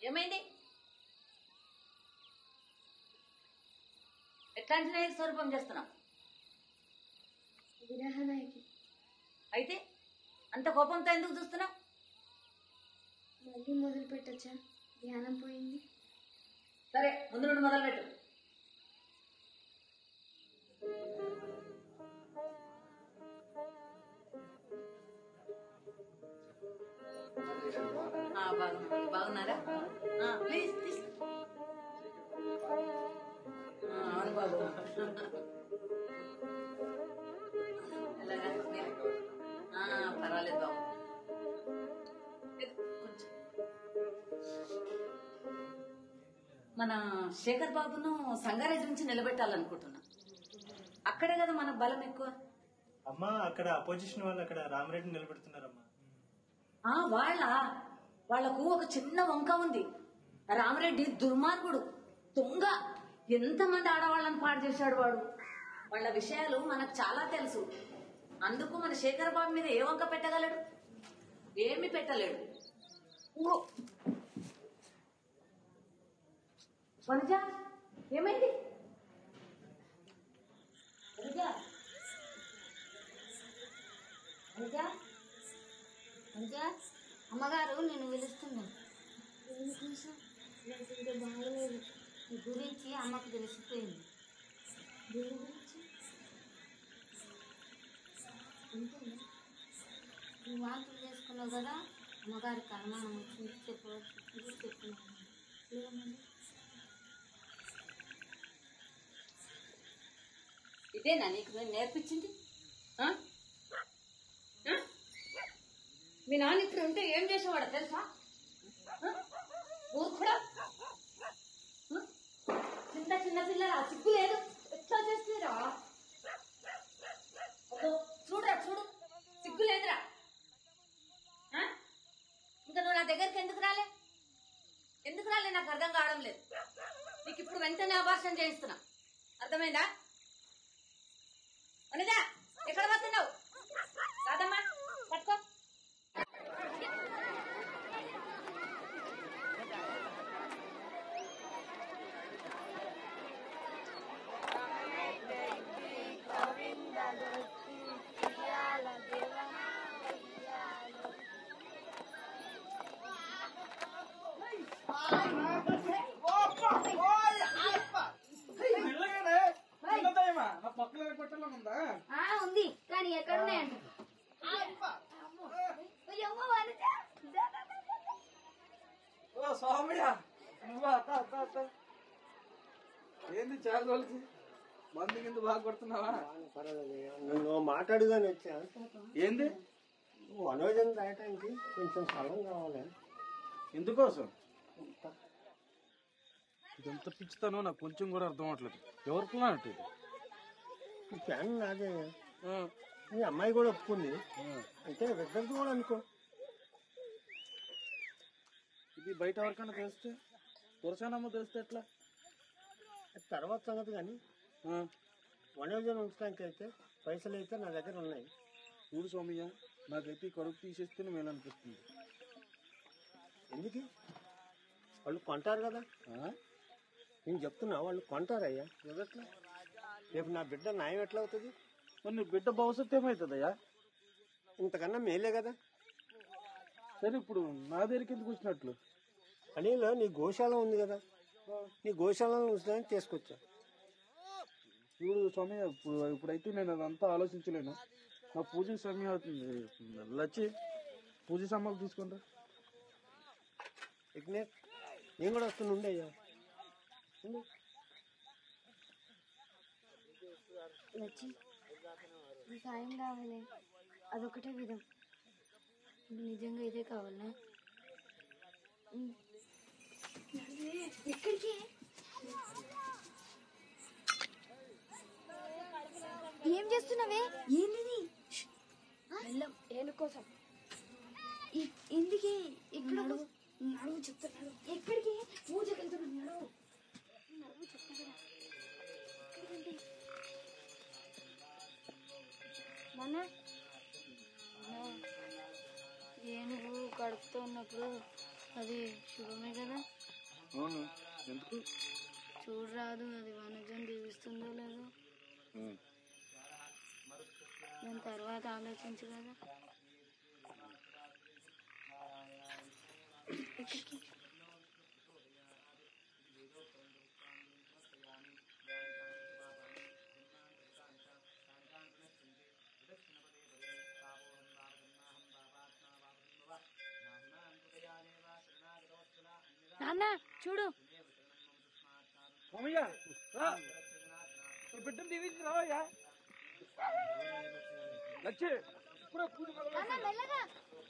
ఏమైంది? ఎట్లాంటి నాయక స్వరూపం చేస్తున్నావు? విరహనాయకి. అయితే అంత కోపంతో ఎందుకు చూస్తున్నావు? మళ్ళీ మొదలు పెట్టచ్చా? ధ్యానం పోయింది. సరే, ముందు నుండి మొదలు పెట్టు. బాగున్నారా? ప్లీజ్ అవును బాబు. పర్వాలేదు బాబు. మన శేఖర్ బాబును సంగారెడ్డి నుంచి నిలబెట్టాలనుకుంటున్నా. అక్కడే కదా మన బలం ఎక్కువ. అమ్మా అక్కడ అపోజిషన్ వాళ్ళు అక్కడ రామరెడ్డిని నిలబెడుతున్నారమ్మా. వాళ్లకు ఒక చిన్న వంక ఉంది. రామరెడ్డి దుర్మార్గుడు, దొంగ, ఎంతమంది ఆడవాళ్ళని పాడు చేశాడు వాడు. వాళ్ళ విషయాలు మనకు చాలా తెలుసు. అందుకు మన శేఖర్ బాబు మీద ఏ వంక పెట్టగలడు? ఏమి పెట్టలేడు. వనజ, ఏమైంది? వనజ, వనజ, వనజ, అమ్మగారు నేను పిలుస్తున్నాను. నాకు ఇంకా బాగలేదు. ఈ గురించి అమ్మకు తెలిసిపోయింది. దేని గురించి? అంతేనా? నువ్వు వాంతులు చేసుకున్నావు కదా, అమ్మగారికి అనుమానం వచ్చింది. చెప్పుకున్నాను. లేదమ్మా, ఇదేనా నీకు నేను నేర్పించింది? మీ నాన్న ఇక్కడ ఉంటే ఏం చేసేవాడు తెలుసా? ఊరు కూడా చిన్న చిన్న పిల్లల సిగ్గు లేదు. ఎట్లా చేస్తారా? చూడరా, చూడు, సిగ్గు లేదురా. ఇంకా నువ్వు నా దగ్గరికి ఎందుకు రాలే? నాకు అర్థం కావడం లేదు. నీకు ఇప్పుడు వెంటనే అబార్షన్ చేయిస్తున్నా. అర్థమైందా? అనిదా, ఎక్కడ పోతున్నావు? కాదమ్మా, పట్టుకో. ఉంది కానీ ఎక్కడున్నాయండి? ఏంది చాలా రోజులకి మందు కింద బాగా కొడుతున్నావా? నువ్వు మాట్లాడుగానే వచ్చా. ఏంది? వనోజన్ రాయటానికి కొంచెం స్థలం కావాలి. ఎందుకోసం? ఇదంత పిచ్చుతానో నాకు కొంచెం కూడా అర్థం అవట్లేదు. ఎవరికి అన్నట్టు ఈ ఫ్యాన్ నాదే. మీ అమ్మాయి కూడా ఒప్పుకుంది. అయితే ఇద్దరిది కూడా అనుకో. ఇది బయట ఎవరికైనా తెలిస్తే, తులసానమ్మ తెలిస్తే ఎట్లా? తర్వాత సంగతి. కానీ వనోజన్ ఉంచడానికి అయితే పైసలు అయితే నా దగ్గర ఉన్నాయి. చూడు సోమయ్య, నాకైతే ఈ కడుపు తీసేస్తేనే మేలు అనిపిస్తుంది. ఎందుకు? వాళ్ళు కొంటారు కదా. నేను చెప్తున్నా, వాళ్ళు కొంటారయ్యా. ఎదట్లా? రేపు నా బిడ్డ న్యాయం ఎట్లా అవుతుంది? మరి నీ బిడ్డ భవిష్యత్తు ఏమవుతుందయ్యా? ఇంతకన్నా మేలే కదా. సరే, ఇప్పుడు నా దగ్గరికి ఎందుకు వచ్చినట్లు? అనిలో నీ గోశాల ఉంది కదా, నీ గోశాలను ఉంచడానికి తీసుకొచ్చా. చూడు స్వామి, ఇప్పుడైతే నేను అదంతా ఆలోచించలేను. నా పూజ సమయం అవుతుంది. లచ్చి, పూజ సామాన్లు తీసుకుంటా. విఘ్నేష్, నేను కూడా వస్తున్నా. ఉండయ్యా, లచ్చి, ఈ సాయం కావాలి. అదొకటే విధం. నిజంగా ఇదే కావాలనా? ఎక్కడికి? ఏం చేస్తున్నావే? ఏంది? వెళ్ళం ఏను కోసం. ఎందుకే? ఇక్కడ నడువు చెప్తున్నాడు. ఎక్కడికి? పూజకి వెళ్తున్నాడు. నడువు చెప్తాడు. నాన్న, ఏనుగు కడుపుతో ఉన్నప్పుడు అది శుభమే కదా. అవును. ఎందుకు? చూడరాదు, అది వనజం దీవిస్తుందో లేదో. దాని తర్వాత ఆలోచించు కదా. ఎక్కడికి? నాన్న చూడు. బిడ్డను దీవించి రావయ్యా. లచ్చి, మెల్లగా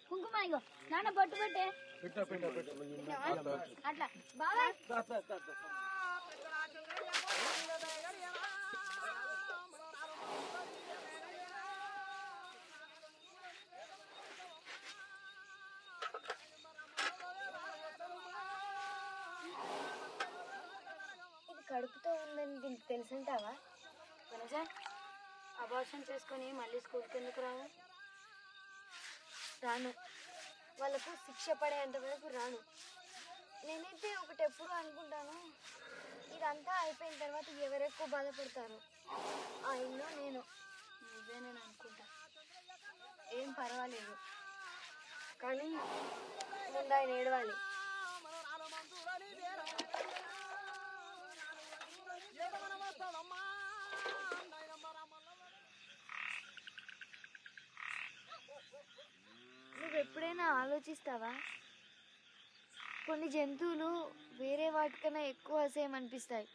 కుంకుమ ఇగో. నాన్న బొట్టు పెట్టే. అట్లా బాబాయ్. కడుపుతో ఉందని దీనికి తెలుసంటావా? వనజ, అబార్షన్ చేసుకొని మళ్ళీ స్కూల్కి ఎందుకు రావు? రాను. వాళ్ళకు శిక్ష పడేంత వరకు రాను. నేనైతే ఒకటి ఎప్పుడు అనుకుంటాను, ఇదంతా అయిపోయిన తర్వాత ఎవరెక్కువ బాధపడతారు, ఆ ఇల్లు నేను నువ్వేనని అనుకుంటా. ఏం పర్వాలేదు, కానీ ముందు ఆయన ఏడవాలి. నువ్వెప్పుడైనా ఆలోచిస్తావా? కొన్ని జంతువులు వేరే వాటికన్నా ఎక్కువ అసహ్యం అనిపిస్తాయి.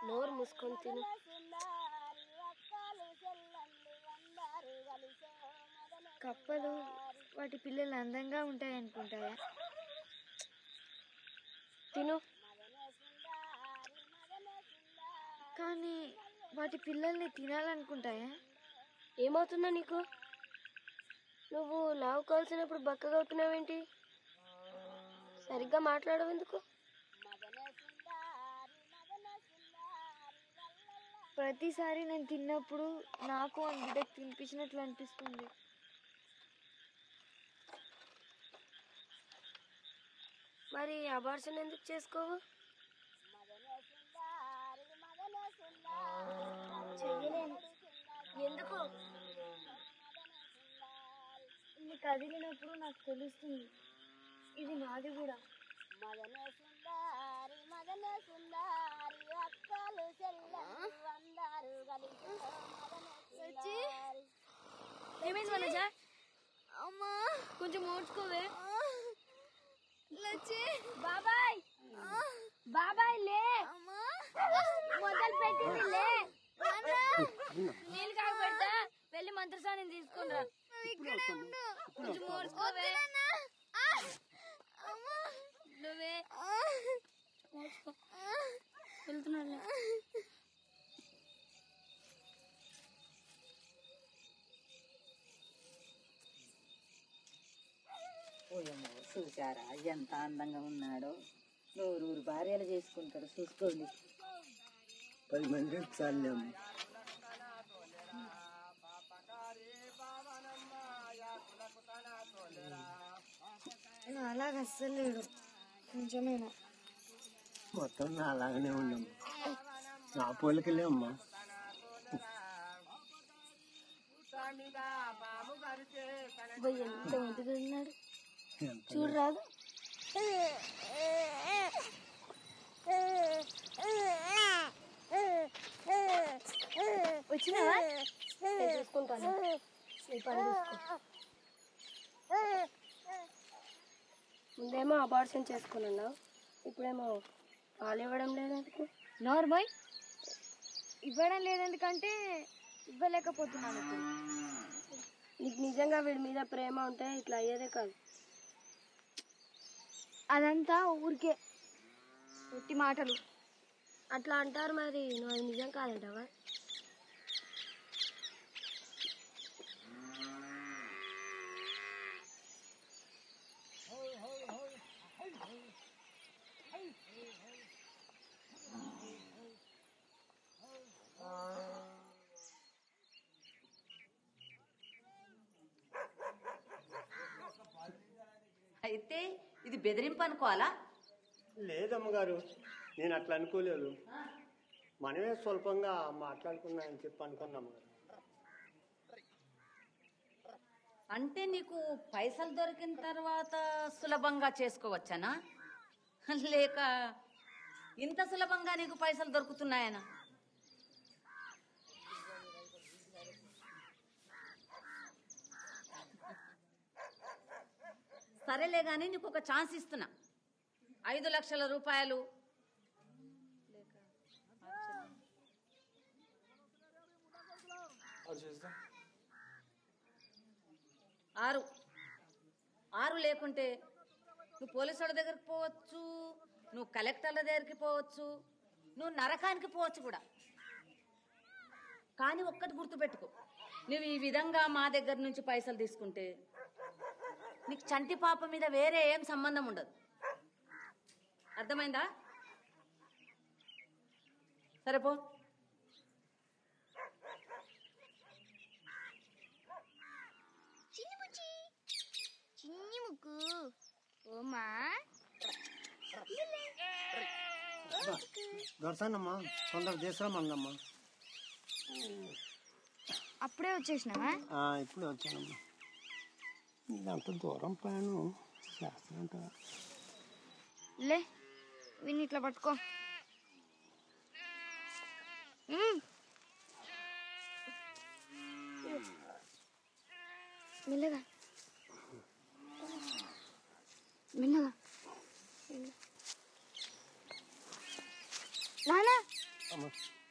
నోరు మూసుకొని తిను. కప్పలు వాటి పిల్లలు అందంగా ఉంటాయి అనుకుంటాయా? తిను. కానీ వాటి పిల్లల్ని తినాలనుకుంటాయా? ఏమవుతుందో నీకు? నువ్వు లావు కాల్సినప్పుడు బక్కగా అవుతున్నావేంటి? సరిగ్గా మాట్లాడవు ఎందుకు? ప్రతిసారి నేను తిన్నప్పుడు నాకు ఆ బిడ్డకు తినిపించినట్లు అనిపిస్తుంది. మరి అబార్షన్ ఎందుకు చేసుకోవు? చెయ్యలేను. ఎందుకు? ఇది కదిలినప్పుడు నాకు తెలుస్తుంది, ఇది నాది కూడా. ఏమైంది వనజ? అమ్మా, కొంచెం ఓడ్చుకోవే. బాబాయ్, బాబాయ్ లే, మొదలు పెట్టింది లే. నీళ్ళు కాక పెడతా, వెళ్ళి మంత్రసాన్ని తీసుకుని రా. కొంచెం ఓడ్చుకోవే. నువ్వే వెళ్తున్నా. ఓయమ్మో, చూసారా ఎంత అందంగా ఉన్నాడో. నూరు భార్యలు చేసుకుంటాడు, చూసుకోండి. 10 మంది చాలేము. అలాగ అస్సలు లేడు, కొంచెమేనా. మొత్తం నా అలాగనే ఉన్నాము. నా పోలికలే అమ్మా. ఎంత ముద్దుగా ఉన్నాడు చూడరాదు. వచ్చినావా? చూసుకుంటాను. ముందేమో అబార్షన్ చేసుకున్నావు, ఇప్పుడేమో పాలు ఇవ్వడం లేదందుకు. నార్మల్ ఇవ్వడం లేదందుకంటే ఇవ్వలేకపోతున్నాను. నీకు నిజంగా వీడి మీద ప్రేమ ఉంటే ఇట్లా అయ్యేదే కాదు. అదంతా ఊరికే ఒట్టి మాటలు. అట్లా అంటారు, మరి నువ్వు అది నిజం కాదంటావా? అయితే ఇది బెదిరింపు అనుకోవాలా? లేదమ్మగారు, నేను అట్లా అనుకోలేదు. మనమే స్వల్పంగా మాట్లాడుకున్నా అని చెప్పి అనుకున్నాము. అంటే నీకు పైసలు దొరికిన తర్వాత సులభంగా చేసుకోవచ్చనా, లేక ఇంత సులభంగా నీకు పైసలు దొరుకుతున్నాయనా? సరేలే కానీ నీకు ఒక ఛాన్స్ ఇస్తున్నా. 5 లక్షల రూపాయలు 6 లేకుంటే నువ్వు పోలీసు వాళ్ళ దగ్గరికి పోవచ్చు, నువ్వు కలెక్టర్ల దగ్గరికి పోవచ్చు, నువ్వు నరకానికి పోవచ్చు కూడా. కానీ ఒక్కటి గుర్తుపెట్టుకో, నువ్వు ఈ విధంగా మా దగ్గర నుంచి పైసలు తీసుకుంటే నీకు చంటి పాప మీద వేరే ఏం సంబంధం ఉండదు. అర్థమైందా? సరే పో. చిన్ని ముక్కు ఓమా దొరసానమ్మా తొందర తీసుకురామన్నమ్మా. అప్పుడే వచ్చేసినావా? ఇప్పుడే వచ్చానమ్మా. ఇదంత దూరం ప్రయాణం చేస్తానంట. లే విని ఇట్లా పట్టుకో. మెల్లగా మెల్లగా. నానా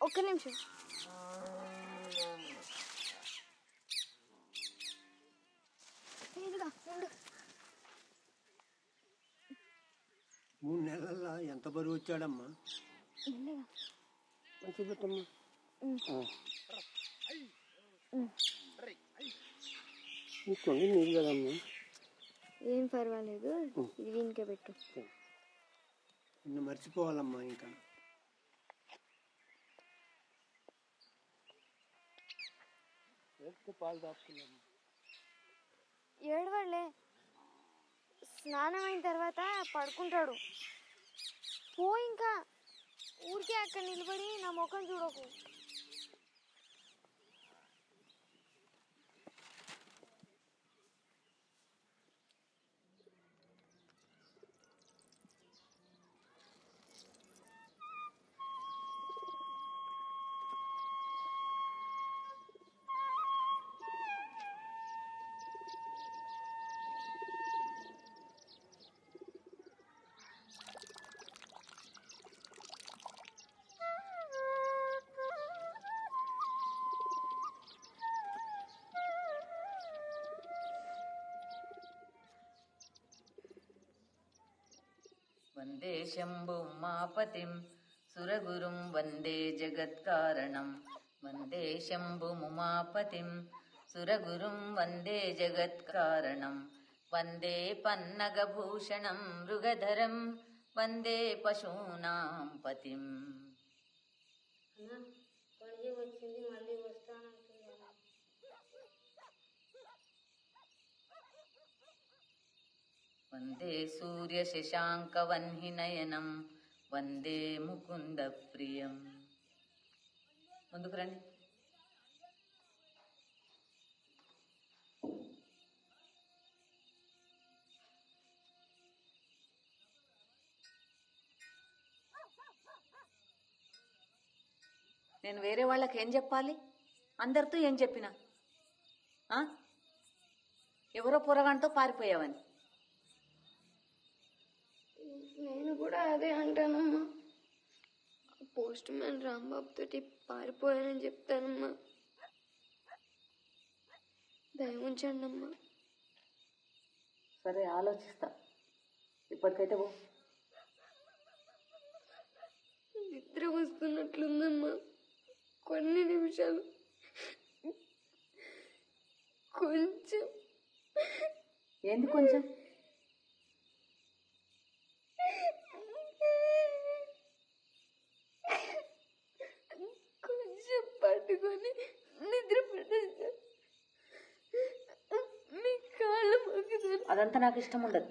ఒక్క నిమిషం. ఇదిగా ఉండు. 3 నెలల్లో ఎంత బరువు వచ్చాడమ్మా? మెల్లగా మంచి పెట్టమ్మా. కొన్ని నీళ్ళు కదమ్మా. ఏం పర్వాలేదు, ఇది దీనికే పెట్టు. నిన్ను మర్చిపోవాలమ్మా. ఇంకా పాలు తాపుకున్నాము. ఏడవలే, స్నానం అయిన తర్వాత పడుకుంటాడు. పో ఇంకా, ఊరికే అక్కడ నిలబడి నా ముఖం చూడకు. వందే శంభు ఉమాపతిం సురగురుం వందే జగత్కారణం. వందే శంభు ఉమాపతిం సురగురుం వందే జగత్కారణం. వందే పన్నగభూషణం మృగధరం వందే పశూనాం పతిం. వచ్చింది, మళ్ళీ వస్తానంటున్నాను. వందే సూర్య శశాంక వన్హినయనం వందే ముకుంద ప్రియం. ముందుకు రండి. నేను వేరే వాళ్ళకి ఏం చెప్పాలి? అందరితో ఏం చెప్పినా ఎవరో పొరగంటూ పారిపోయావని. నేను కూడా అదే అంటానమ్మా. పోస్ట్ మ్యాన్ రాంబాబు తోటి పారిపోయానని చెప్తానమ్మా. దయ ఉంచండి అమ్మా. సరే, ఆలోచిస్తా. ఇప్పటికైతే పో. నిద్ర వస్తున్నట్లుందమ్మా. కొన్ని నిమిషాలు కొంచెం. ఏంది కొంచెం? కొంచెం పట్టుకొని నిద్ర పట్టేసా. మీ కాళ్ళు మొక్కుతాను. అదంతా నాకు ఇష్టం ఉండదు.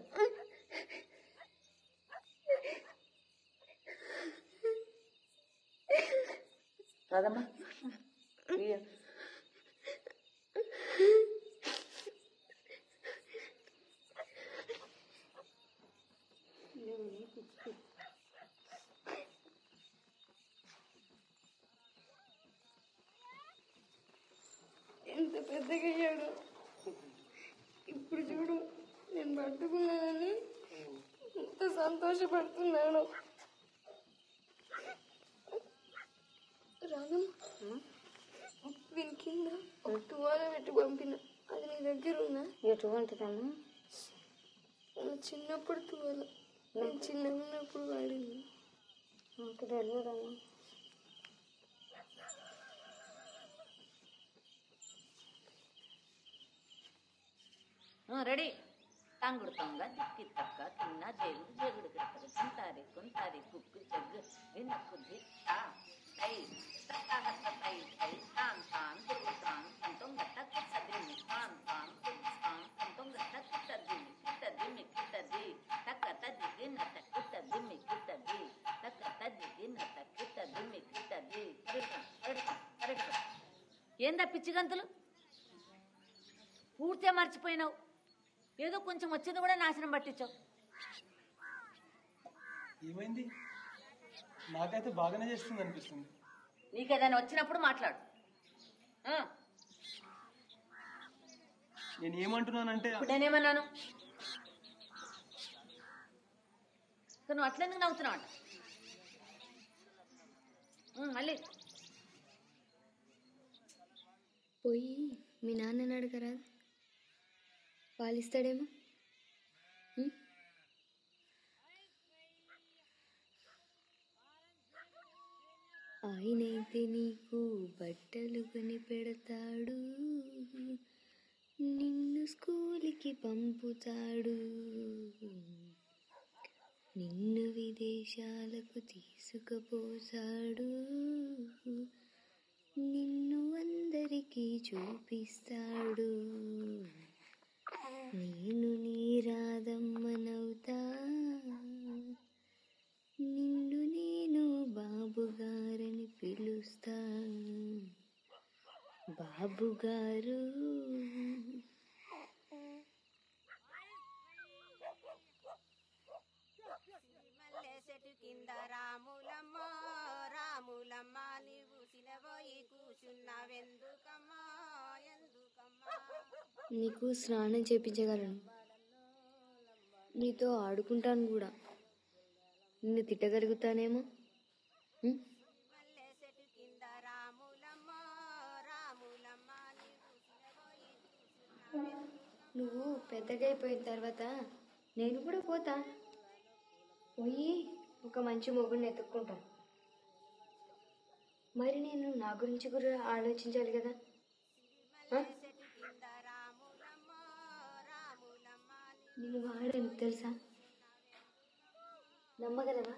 రాదమ్మా. ఎంత పెద్దగా అయ్యాడు. ఇప్పుడు చూడు, నేను పట్టుకున్నానని ఎంత సంతోషపడుతున్నాను. రాదమ్మా, వీని కింద ఒక టువాల పెట్టి పంపిన. అది నీ దగ్గర ఉందా? ఎటువంటిదమ్మా? చిన్నప్పుడు టువాల, నేను చిన్నగా ఉన్నప్పుడు వాడింది. నాకు తెలియదమ్మా. రెడీ. తంగుడు తొంగ దిక్కి తక్క కిన్న జేగుడు జేగుడు గిడతలు చింతారి కొంతారి కుక్కు జగ్గు వినక్కు దిత్త తై తత్తహత్త తై తై తాం తాం దుర్తాం తంతం గట్ట సద్దిమి తాం తాం తాం తంతం గట్ట సద్దిమి తద్దిమి తద్ది తక్క తద్ది నత తద్దిమి తద్ది తక్క తద్ది నత తద్దిమి తద్ది కరెక్ట్. ఏందా పిచ్చి గంతులు? పూర్తిగా మర్చిపోయినావు. ఏదో కొంచెం వచ్చింది కూడా నాశనం పట్టించావు. ఏమైంది? నాకైతే బాగానే చేస్తుంది అనిపిస్తుంది. నీకేదైనా వచ్చినప్పుడు మాట్లాడు. నేను ఏమంటున్నానంటే ఇప్పుడు నేనేమన్నాను? నువ్వు అట్లెందుకు నవ్వుతున్నావు అంట? మళ్ళీ పోయి మీ నాన్నని అడగరా, పాలిస్తాడేమో. ఆయనైతే నీకు బట్టలు కొని పెడతాడు, నిన్ను స్కూల్కి పంపుతాడు, నిన్ను విదేశాలకు తీసుకుపోతాడు, నిన్ను అందరికీ చూపిస్తాడు. నేను నీ రాధమ్మనవుతా, నిన్ను నేను బాబుగారని పిలుస్తా. బాబుగారు చెట్టు కింద రాములమ్మ రాములమ్మ నీవు సినబోయి కూర్చున్నావెందుకమ్మా ఎందుకమ్మా? నీకు స్నానం చేపించగలను, నీతో ఆడుకుంటాను కూడా. నిన్ను తిట్టగలుగుతానేమో. నువ్వు పెద్దగా అయిపోయిన తర్వాత నేను కూడా పోతా, పోయి ఒక మంచి మొగుడిని ఎత్తుక్కుంటా. మరి నేను నా గురించి కూడా ఆలోచించాలి కదా. నేను వాడని తెలుసా, నమ్మగలవా?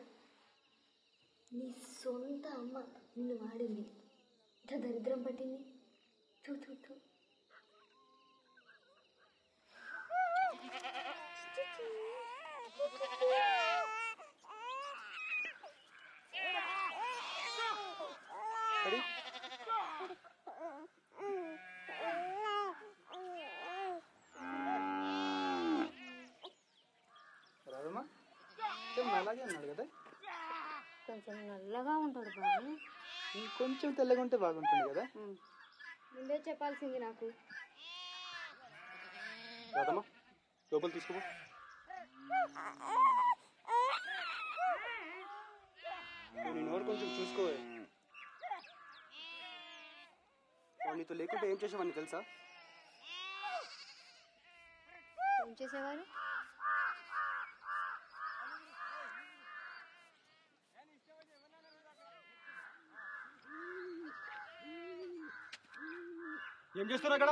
నీ సొంత అమ్మ నిన్ను వాడింది, ఇంత దరిద్రం పట్టింది. చూ చూ చూ. రాదమ్మా అలాగే అన్నాడు కదా. కొంచెం నల్లగా ఉంటాడు బాబు, ఇంకొంచెం తెల్లగా ఉంటే బాగుంటుంది కదా. ముందే చెప్పాల్సింది నాకు. రాదమ్మా లోపల తీసుకో. నేను ఎవరు కొంచెం చూసుకో. నీతో లేకుంటే ఏం చేసేవాడిని తెలుసా? ఏం చేసేవారు? ఏం చేస్తున్నా అక్కడ?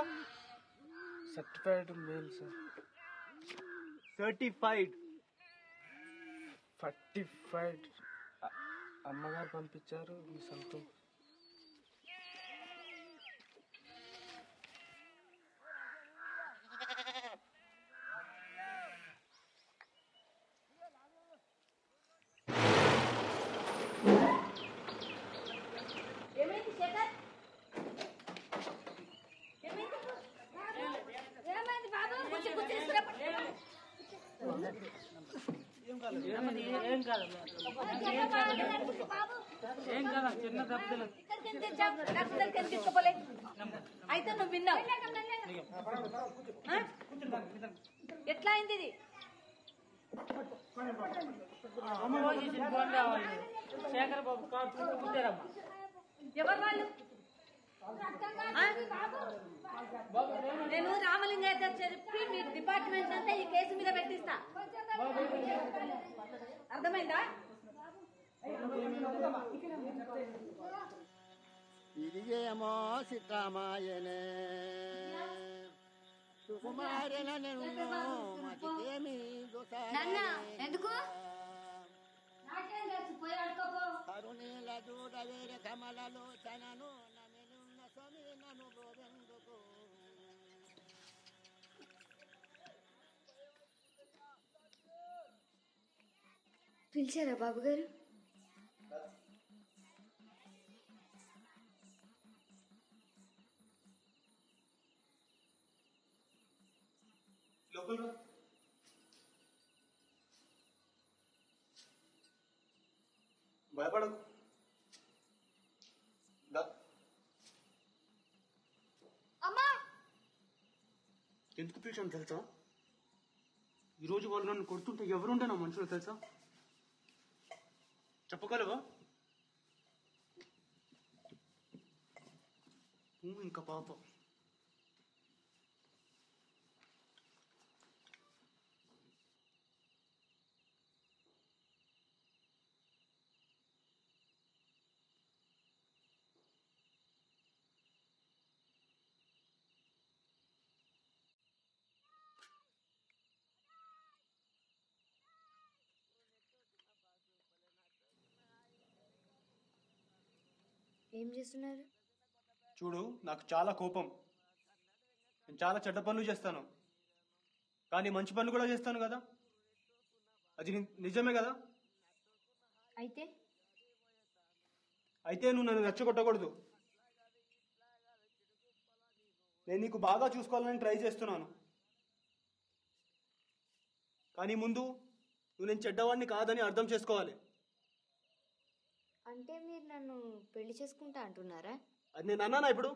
Certified male sir. సర్టిఫైడ్ అమ్మగారు పంపించారు మీ సొంతం. ఏమైంది శేఖర్? ఏమైంది బాబు? కూర్చో తీసుకురా. అయితే నువ్వు విన్నావు. ఎట్లా అయింది ఇది? ఎవరు వాళ్ళు? నేను రామలింగయ్య చెప్పి మీ డిపార్ట్మెంట్ అంతా ఈ కేసు మీద పెట్టిస్తా. అర్థమైందా? ఇదిగేమో సిద్ధమాయనే సుకుమారన మతికేమి ఎందుకు కరుణీల దూడ వేరే కమలలోచనను నమినున్న స్వామి నన్ను గోవెందుకు పిలిచారా బాబు గారు? లోపల భయపడకు. ఎందుకు పిలిచాను తెలుసా? ఈరోజు వాళ్ళు నన్ను కొడుతుంటే ఎవరుండే నా మనుషులు తెలుసా? చెప్పగలవా? ఇంకా పాప ఏం చేస్తున్నారు? చూడు, నాకు చాలా కోపం. నేను చాలా చెడ్డ పనులు చేస్తాను, కానీ మంచి పనులు కూడా చేస్తాను కదా. అది నిజమే కదా. అయితే నువ్వు నన్ను రెచ్చగొట్టకూడదు. నేను నీకు బాగా చూసుకోవాలని ట్రై చేస్తున్నాను, కానీ ముందు నువ్వు నేను చెడ్డవాడిని కాదని అర్థం చేసుకోవాలి. అంటే మీరు నన్ను పెళ్లి చేసుకుంటా అంటున్నారా? అది నేను అన్నానా ఇప్పుడు?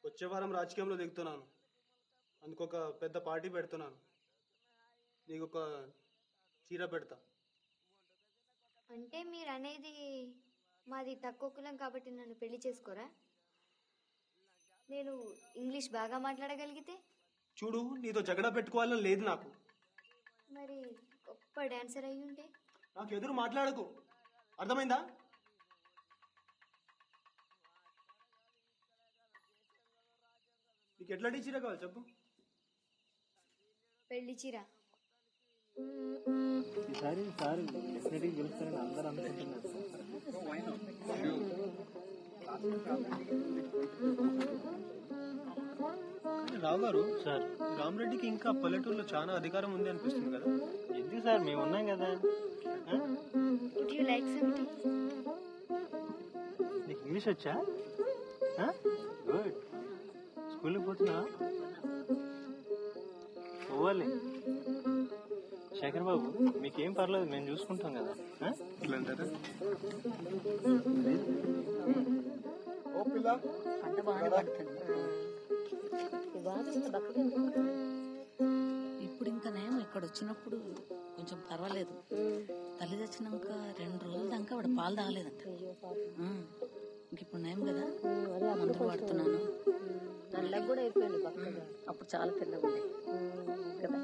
వచ్చే వారం రాజకీయంలో దిగుతున్నాను, అందుకొక పెద్ద పార్టీ పెడుతున్నాను. నీకు ఒక చీర పెడతా. అంటే మీరు అనేది మాది తక్కువ కులం కాబట్టి నన్ను పెళ్లి చేసుకోరా? నేను ఇంగ్లీష్ బాగా మాట్లాడగలిగితే? చూడు, నీతో జగడ పెట్టుకోవాలని లేదు నాకు. మరి గొప్ప డాన్సర్ అయి ఉంటే? నాకు ఎదురు మాట్లాడకు, అర్థమైందా? నీకు ఎట్లాంటి చీర కావాలి చెప్పు? పెళ్లి చీర. ఈసారి సార్ డెఫినెట్గా గెలుస్తారని అందరూ అనుకుంటున్నారు. రావు గారు, సార్ రామరెడ్డికి ఇంకా పల్లెటూరులో చాలా అధికారం ఉంది అనిపిస్తుంది కదా. ఎందుకు సార్, మేము ఉన్నాం కదా. Would you like some tea? నీకు ఇంగ్లీష్ వచ్చా? గుడ్. స్కూల్కి పోతున్నా? పోవాలి. శేఖర్ బాబు, మీకేం పర్లేదు, మేము చూసుకుంటాం కదా. ఇట్లా అంటారా? అంత బాగానే పడుతుంది. ఇప్పుడు ఇంకా నేను ఇక్కడ వచ్చినప్పుడు కొంచెం పర్వాలేదు. తల్లి తెచ్చినాక 2 రోజుల దాకా ఆవిడ పాలు తాగలేదంట. ఇంక ఇప్పుడు నయం కదా, మందులు వాడుతున్నాను. నల్లగా కూడా అయిపోయింది పక్కగా. అప్పుడు చాలా తెల్లగా ఉంది కదా.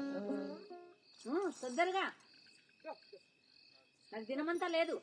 తొందరగా, నాకు దినమంతా లేదు.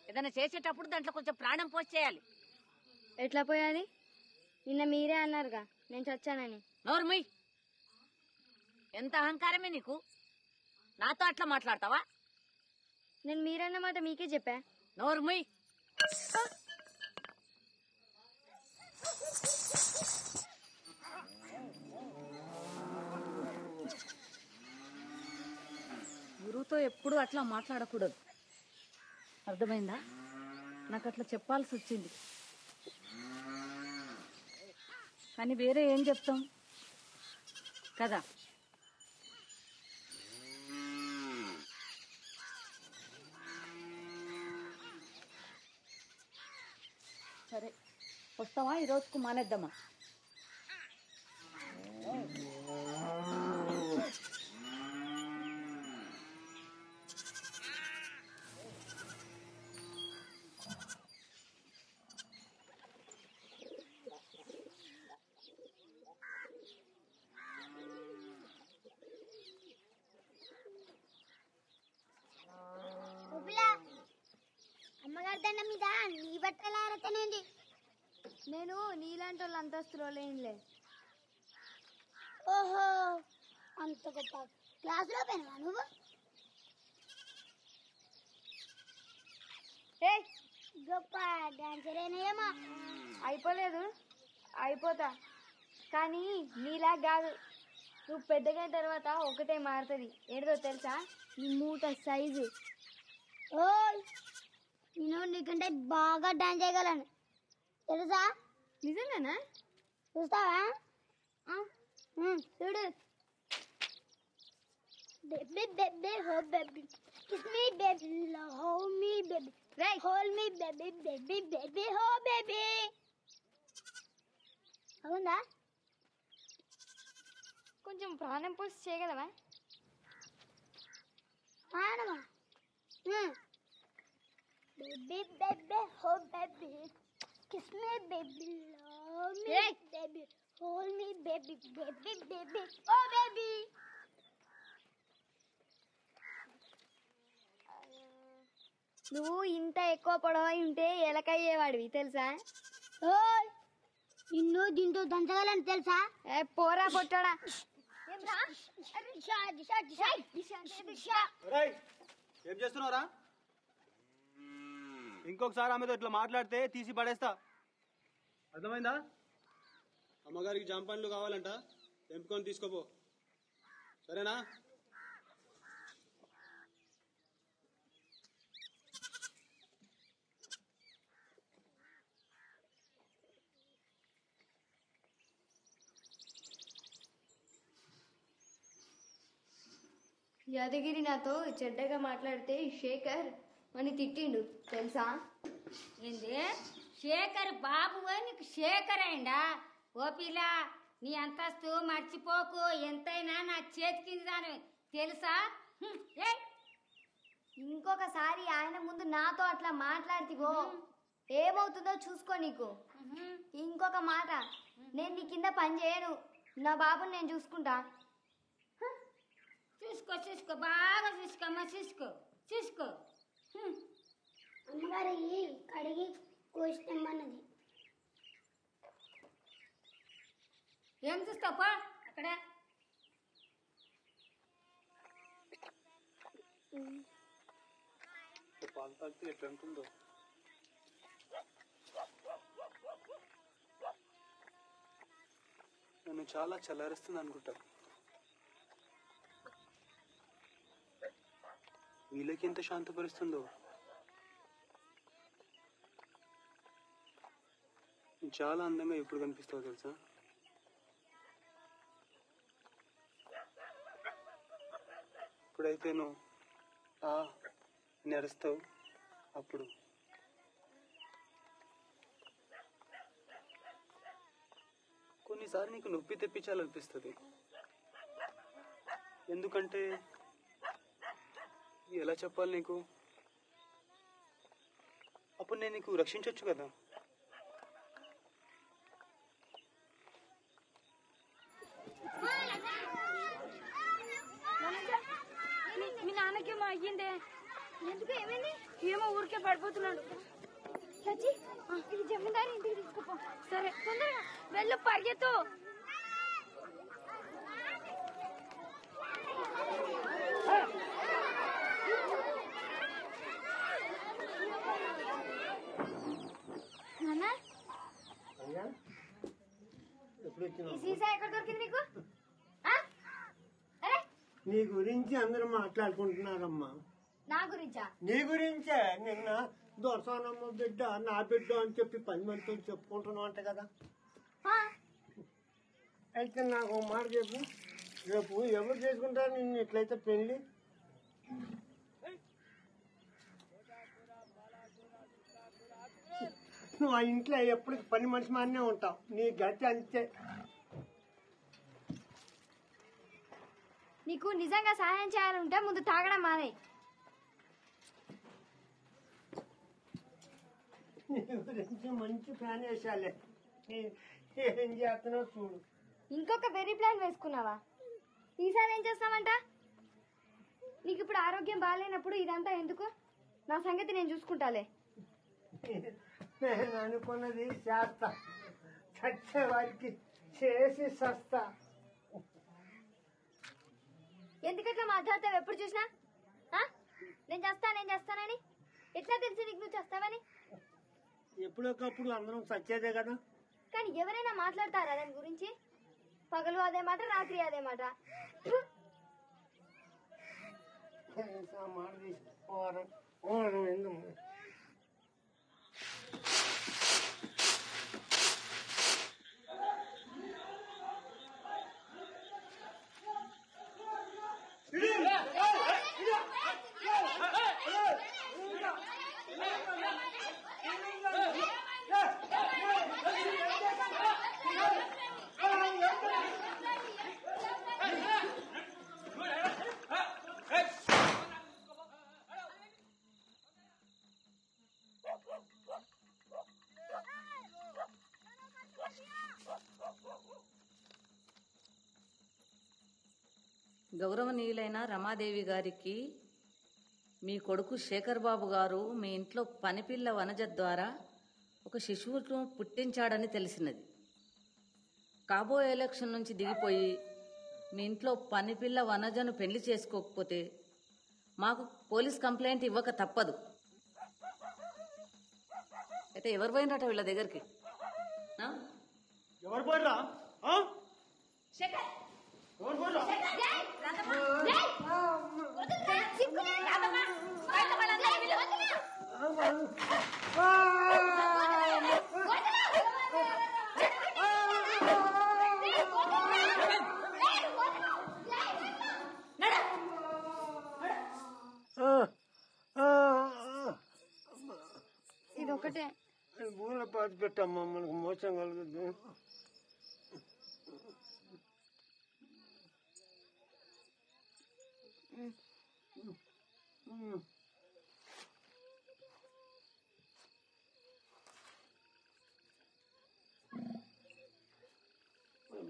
ఏదైనా చేసేటప్పుడు దాంట్లో కొంచెం ప్రాణం పోసి చేయాలి. ఎట్లా పోయాలి? నిన్న మీరే అన్నారుగా నేను చచ్చానని. నోర్మయ్, ఎంత అహంకారమే నీకు? నాతో అట్లా మాట్లాడతావా? నేను మీరన్న మాట మీకే చెప్పా. నోర్మయ్, ఎప్పుడు అట్లా మాట్లాడకూడదు, అర్థమైందా? నాకు అట్లా చెప్పాల్సి వచ్చింది, కానీ వేరే ఏం చెప్తాం కదా. సరే, వస్తావా? ఈ రోజుకు మానేద్దామా? అమ్మగారి దండ మీద నీ బట్టలు ఆరతనేంది? నేను నీలాంటి వాళ్ళు అంతస్తులో లేనులే. ఓహో, అంత గొప్ప క్లాసులో పోయినా నువ్వు? గొప్ప డాన్సరేనేమో. అయిపోలేదు, అయిపోతా. కానీ నీలా కాదు, నువ్వు పెద్దగా తర్వాత ఒకటే మారుతుంది. ఏంటో తెలుసా? నీ మూట సైజు. ఓయ్, నేను నీకంటే బాగా డాన్స్ చేయగలను తెలుసా? నిజంగానా? చూస్తావా? చూడు. బేబీ బేబీ హో బేబీ కిస్ మీ బేబీ హో మీ బేబీ హోల్ మీ బేబీ బేబీ బేబీ హో బేబీ. అవునా? కొంచెం ప్రాణం పోసి చేయగలవా? ప్రాణమా? Baby, baby, oh baby, kiss me, baby, love me, baby, hold me, baby, baby, baby, oh baby. నువ్వు ఇంత ఎక్కువ పొడవై ఉంటే ఎలకయ్యేవాడివి తెలుసా? ఓయ్, నిన్ను దీంతో దంచగలని తెలుసా? పోరా పొట్టడా. ఏం చేస్తున్నావురా? ఇంకొకసారి ఆమెతో ఇట్లా మాట్లాడితే తీసి పడేస్తా, అర్థమైందా? అమ్మగారికి జాంపన్లు కావాలంట, తెంపుకొని తీసుకోపో, సరేనా? యాదగిరి నాతో చెడ్డగా మాట్లాడితే శేఖర్ అని తిట్టిండు తెలుసా? ఏంది శేఖర్ బాబు నీకు శేఖర్ అయిందా? ఓ పిల్ల, నీ అంతస్తు మర్చిపోకు, ఎంతైనా నా చేతి కింద దాని తెలుసా? ఇంకొకసారి ఆయన ముందు నాతో అట్లా మాట్లాడితివో ఏమవుతుందో చూసుకో. నీకు ఇంకొక మాట, నేను నీ కింద పని చేయను, నా బాబుని నేను చూసుకుంటా. చూసుకో చూసుకో, బాగా చూసుకోమ్మా, చూసుకో చూసుకో. అమ్మగారికి కడిగి కోసినమ్మన్నది. ఏం చూస్తావు పో అక్కడ. పాలు తాగితే ఎట్లా ఉంటుందో. నన్ను చాలా చల్లారిస్తుంది అనుకుంటా. వీళ్ళకి ఎంత శాంతపరుస్తుందో. చాలా అందంగా ఎప్పుడు కనిపిస్తావు తెలుసా? ఇప్పుడైతే నువ్వు నడుస్తావు, అప్పుడు కొన్నిసార్లు నీకు నొప్పి తెప్పించాలనిపిస్తుంది. ఎందుకంటే ఎలా చెప్పాలి నీకు, అప్పుడు నేను నీకు రక్షించవచ్చు కదా. మీ నాన్నకేమో అయ్యిందే. ఎందుకు, ఏమైంది? ఏమో ఊరికే పడిపోతున్నాడు. ఇది జమీందారి ఇంటికి తీసుకుపో. సరే, తొందరగా వెళ్ళు, పరిగెత్తు. ఎప్పుడు ఈ సీసా ఎక్కడ దొరికింది నీకు? అరే నీ గురించి అందరూ మాట్లాడుకుంటున్నారమ్మా. నా గురించా? నీ గురించే. నిన్న దొరసానమ్మ బిడ్డ నా బిడ్డ అని చెప్పి 10 మందితో చెప్పుకుంటున్నావు అంట కదా. అయితే నాకు ఒక మాట చెప్పు, రేపు ఎవరు చేసుకుంటారు నిన్ను ఎట్లయితే పెళ్ళి? నువ్వు ఆ ఇంట్లో ఎప్పుడు పని మనిషి మానే ఉంటావు. నీ గతి అంతే. నీకు నిజంగా సహాయం చేయాలంటే ముందు తాగడం మానే. నీ గురించి మంచి ప్లాన్ వేసాలే. ఏం చేస్తున్నావు చూడు. ఇంకొక వెరీ ప్లాన్ వేసుకున్నావా? ఈసారి ఏం చేస్తామంట? నీకు ఇప్పుడు ఆరోగ్యం బాగాలేనప్పుడు ఇదంతా ఎందుకు? నా సంగతి నేను చూసుకుంటాలే. నేను అనుకున్నది చేస్తా, చచ్చే వారికి చేసి సస్తా. ఎందుకట్లా మాట్లాడతావు ఎప్పుడు చూసినా? నేను చేస్తానని ఎట్లా తెలిసి నీకు నువ్వు చేస్తావని? ఎప్పుడొకప్పుడు అందరం చచ్చేదే కదా. కానీ ఎవరైనా మాట్లాడతారా దాని గురించి? పగలు అదే మాట, రాత్రి అదే మాట. గౌరవనీయులైన రమాదేవి గారికి మీ కొడుకు శేఖర్ బాబు గారు మీ ఇంట్లో పనిపిల్ల వనజ ద్వారా ఒక శిశువును పుట్టించాడని తెలిసినది. కాబోయే ఎలక్షన్ నుంచి దిగిపోయి మీ ఇంట్లో పనిపిల్ల వనజను పెళ్లి చేసుకోకపోతే మాకు పోలీస్ కంప్లైంట్ ఇవ్వక తప్పదు. అయితే ఎవరు పోయినట వీళ్ళ దగ్గరికి? ఎవరు పోయిరా? ఎవరు పోయిరా? ఇదొకటే భూమిలో పాతి పెట్టమ్మా, మనకు మోసం కలుగుద్దు.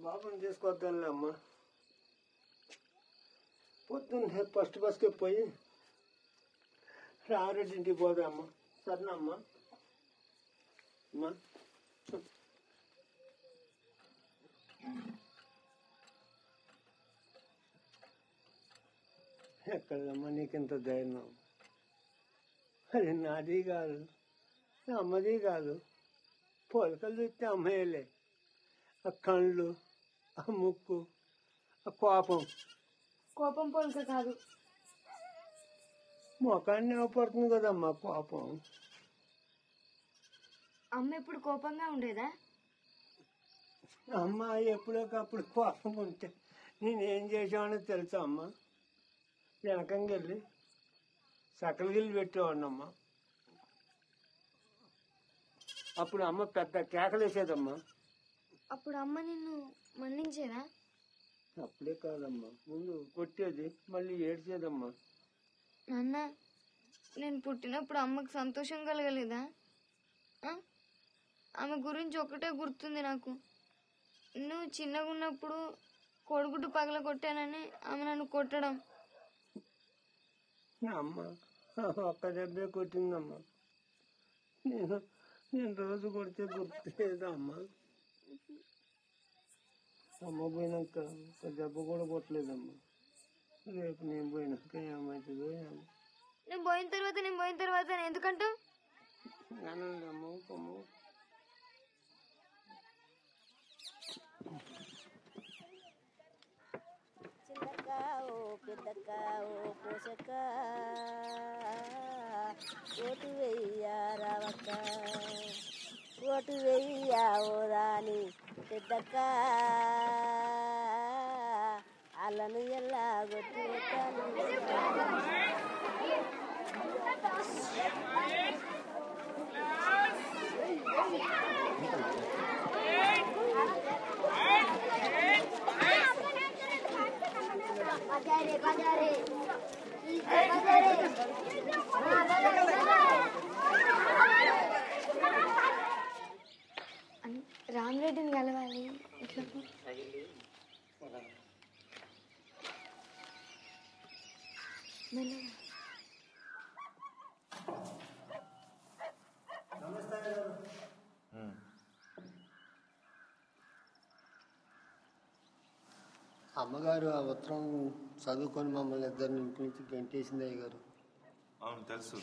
బాబుని తీసుకొద్దాంలే అమ్మా. పొద్దున్నే ఫస్ట్ బస్కి పోయి రారెడ్డింటికి పోదామ్మా. సరేనమ్మా? అమ్మా ఎక్కడమ్మా నీకింత ధైర్యం? అది నాది కాదు, అమ్మది కాదు. పోలికలు చూస్తే అమ్మాయిలే. ఆ కళ్ళు, ఆ ముక్కు, ఆ కోపం పోలిక కాదు. మొఖాన్ని పడుతుంది కదమ్మా కోపం. అమ్మ ఎప్పుడు కోపంగా ఉండేదా? అమ్మ ఎప్పుడోకప్పుడు కోపం ఉంటే నేనేం చేసామని తెలుసా అమ్మా? వెనకంగెళ్ళి సకల గిల్లు పెట్టేవాడినమ్మా. అప్పుడు అమ్మ పెద్ద కేకలేసేదమ్మా. అప్పుడు అమ్మ నిన్ను మన్నించేదా? అప్పుడే కాదమ్మా, ముందు కొట్టేది, మళ్ళీ ఏడ్చేదమ్మా. నాన్న, నేను పుట్టినప్పుడు అమ్మకు సంతోషం కలగలేదా? ఆమె గురించి ఒకటే గుర్తుంది నాకు. నువ్వు చిన్నగా ఉన్నప్పుడు కొడుగుడ్డు పగల కొట్టానని ఆమె నన్ను కొట్టడం. అమ్మ ఒక్క దెబ్బే కొట్టిందమ్మా. నేను రోజు కొడితే గుర్తులేదమ్మా. అమ్మ పోయినాక ఒక దెబ్బ కూడా కొట్టలేదమ్మా. రేపు నేను పోయినాక ఏమవుతుందో ఏమో. నేను పోయిన తర్వాత ఎందుకంటావు? అమ్మ కొమ్మ చిన్నగా ఓ పెద్దక్క ఓ పోషక్క ఓటు వెయ్యా రావక్క ఓటు వెయ్యా ఓ రాని పెద్దక్క అల్లను ఎలా కొట్టి రామరెడ్డిని కలవాలి ఎట్లా మెల్లగా అమ్మగారు ఆ ఉత్తరం చదువుకొని మమ్మల్ని ఇద్దరిని ఇంటి నుంచి గంటేసింది అయ్య గారు. అవును తెలుసు,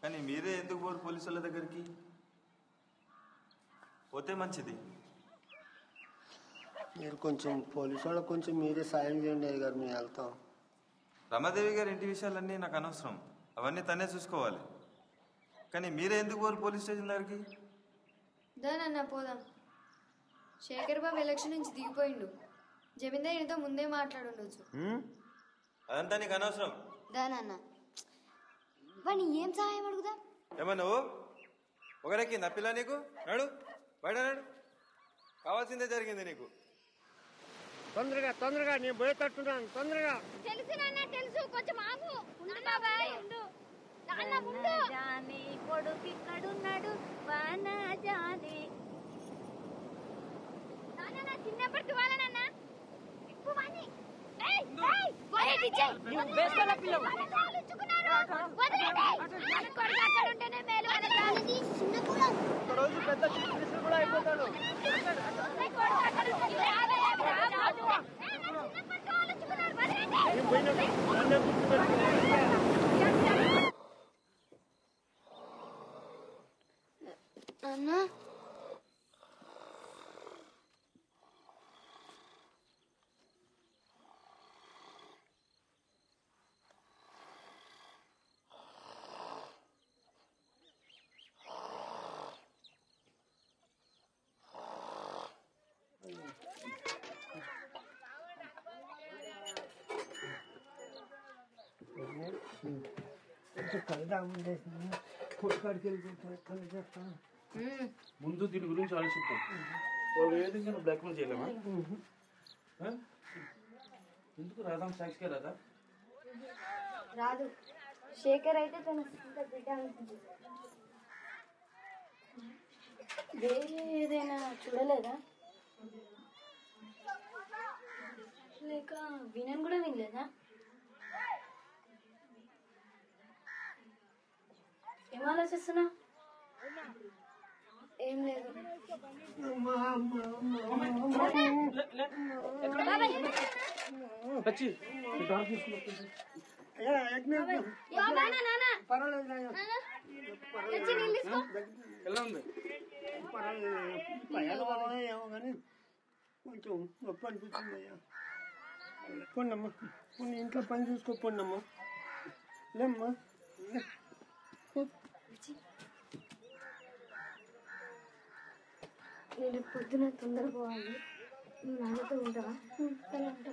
కానీ మీరే ఎందుకు పోరు పోలీసు వాళ్ళ దగ్గరికి? పోతే మంచిది. మీరు కొంచెం పోలీసు వాళ్ళకి కొంచెం మీరే సాయం చేయండి అయ్య గారు, మేము వెళ్తాం. రమాదేవి గారి ఇంటి విషయాలన్నీ నాకు అనవసరం, అవన్నీ తనే చూసుకోవాలి. కానీ మీరే ఎందుకు పోరు పోలీస్ స్టేషన్ దగ్గరికి? దానన్న పోదాం. శేఖర్ బాబు ఎలక్షన్ నుంచి దిగిపోయిండు. జమీందార్ ఇంతో ముందే మాట్లాడుండొచ్చు. అదంతా నీకు అనవసరం. దానన్న వాడిని ఏం సహాయం అడుగుదా? ఏమన్నా నువ్వు ఒకరెక్కిందా పిల్ల నీకు? నాడు బయట నాడు, కావాల్సిందే జరిగింది నీకు. తొందరగా తొందరగా నేను పోయేటట్టున్నాను, తొందరగా. తెలుసు నాన్న తెలుసు, కొంచెం ఆగు. ఉండు బాబాయ్ ఉండు. నాన్న ఉండు. జాని కొడుకు ఇక్కడున్నాడు వాన జాని. నాన్న నా చిన్నప్పటి వాళ్ళ నాన్న ఎక్కువ వాని. ఏయ్ ఏయ్ వదిలేయ్ టీచర్. నువ్వు బేస్టల పిల్లవు. వదిలేయ్. మన కొడుకు అక్కడ ఉంటేనే మేలు మన జానిది చిన్న కూడా. ఒక రోజు పెద్ద చీఫ్ మినిస్టర్ కూడా అయిపోతాడు. నీ కొడుకు అక్కడ ఉంటే రావే రావు. నా చిన్నప్పటి వాళ్ళు చుకున్నారు వదిలేయ్. నేను పోయినప్పుడు నన్నే గుర్తుపెట్టుకో. అన్నా కొడుకాడికి వెళ్ళిపోతాను చేస్తాను. ముందు దీని గురించి ఆలోచిద్దాం. వాళ్ళు ఏ విధంగా బ్లాక్మెయిల్ చేయలేమా? ఎందుకు రాదాం? సాక్షిగా రాదా? రాదు. శేఖర్ అయితే తన సొంత బిడ్డ అనుకుంటుంది. వేరే ఏదైనా చూడలేదా? లేక వినని కూడా వినలేదా? ఏం ఆలోచిస్తున్నా? ఏం లేదు. వచ్చి ఎలా ఉంది? ఏమో కానీ కొంచెం నొప్పి అనిపిస్తుంది అయ్యా. పోండమ్మా, పోనీ ఇంట్లో పని చూసుకో. పోండమ్మా, లేమ్మా. నేను పొద్దున తొందర పోవాలి. నువ్వు నాన్నతో ఉంటావా? సరే ఉంటా.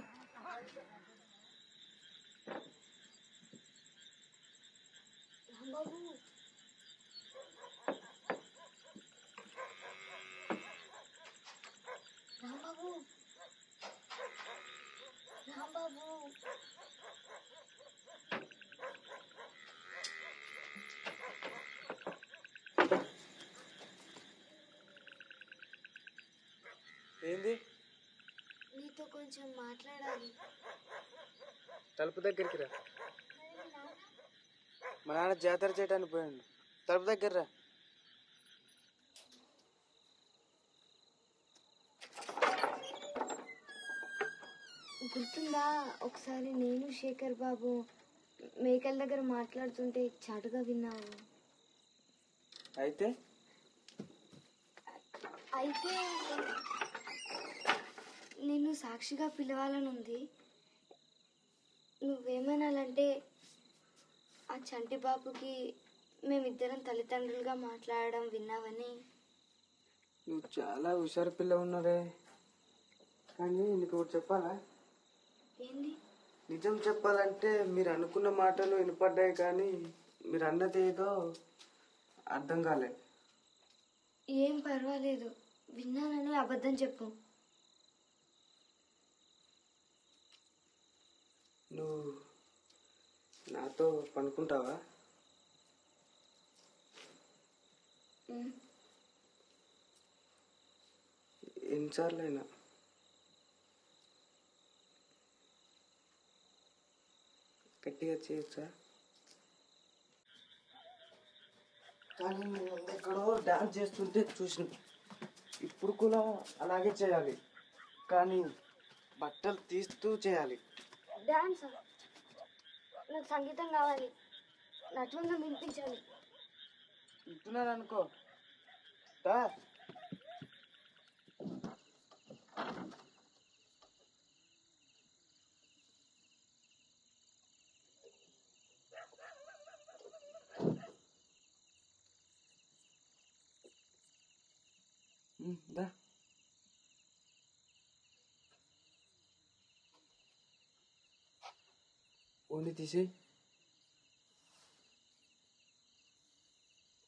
రాంబాబు రాంబాబు రాంబాబు ఏంది? నీతో కొంచెం మాట్లాడాలి. తలుపు దగ్గరికి రా. మా నాన్న జాతర చేయడానికి పోయాడు. తలుపు దగ్గర రా. గుర్తుందా ఒకసారి నేను శేఖర్ బాబు మేకల దగ్గర మాట్లాడుతుంటే చాటుగా విన్నావు? అయితే అయితే నిన్ను సాక్షిగా పిలవాలని ఉంది. నువ్వేమనాలంటే ఆ చంటి బాబుకి మేమిద్దరం తల్లిదండ్రులుగా మాట్లాడడం విన్నావని. నువ్వు చాలా హుషారు పిల్ల ఉన్నదే. కానీ నీకు ఒకటి చెప్పాలా? ఏంది? నిజం చెప్పాలంటే మీరు అనుకున్న మాటలు వినపడ్డాయి, కానీ మీరు అన్నది ఏదో అర్థం కాలే. ఏం పర్వాలేదు, విన్నానని అబద్ధం చెప్పు. నువ్వు నాతో పనుకుంటావా? ఎన్నిసార్లు అయినా? గట్టిగా చేయొచ్చా? కానీ నేను ఎక్కడో డాన్స్ చేస్తుంటే చూసిన. ఇప్పుడు కూడా అలాగే చేయాలి, కానీ బట్టలు తీస్తూ చేయాలి. డాన్స్? నాకు సంగీతం కావాలి, నటులను వినిపించాలి. వింటున్నాను అనుకో. దా. దా. ఓన్లీ తీసి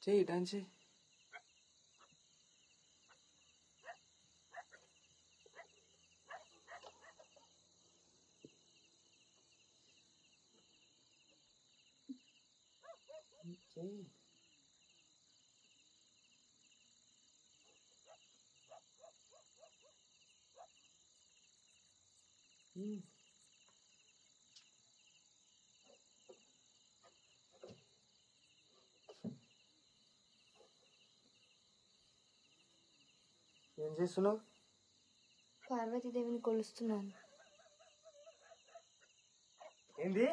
చెయ్యి, డాన్స్ చెయ్యి. చెయ్యి. ఏం చేస్తున్నావు? పార్వతీదేవిని కొలుస్తున్నాను. ఏంది?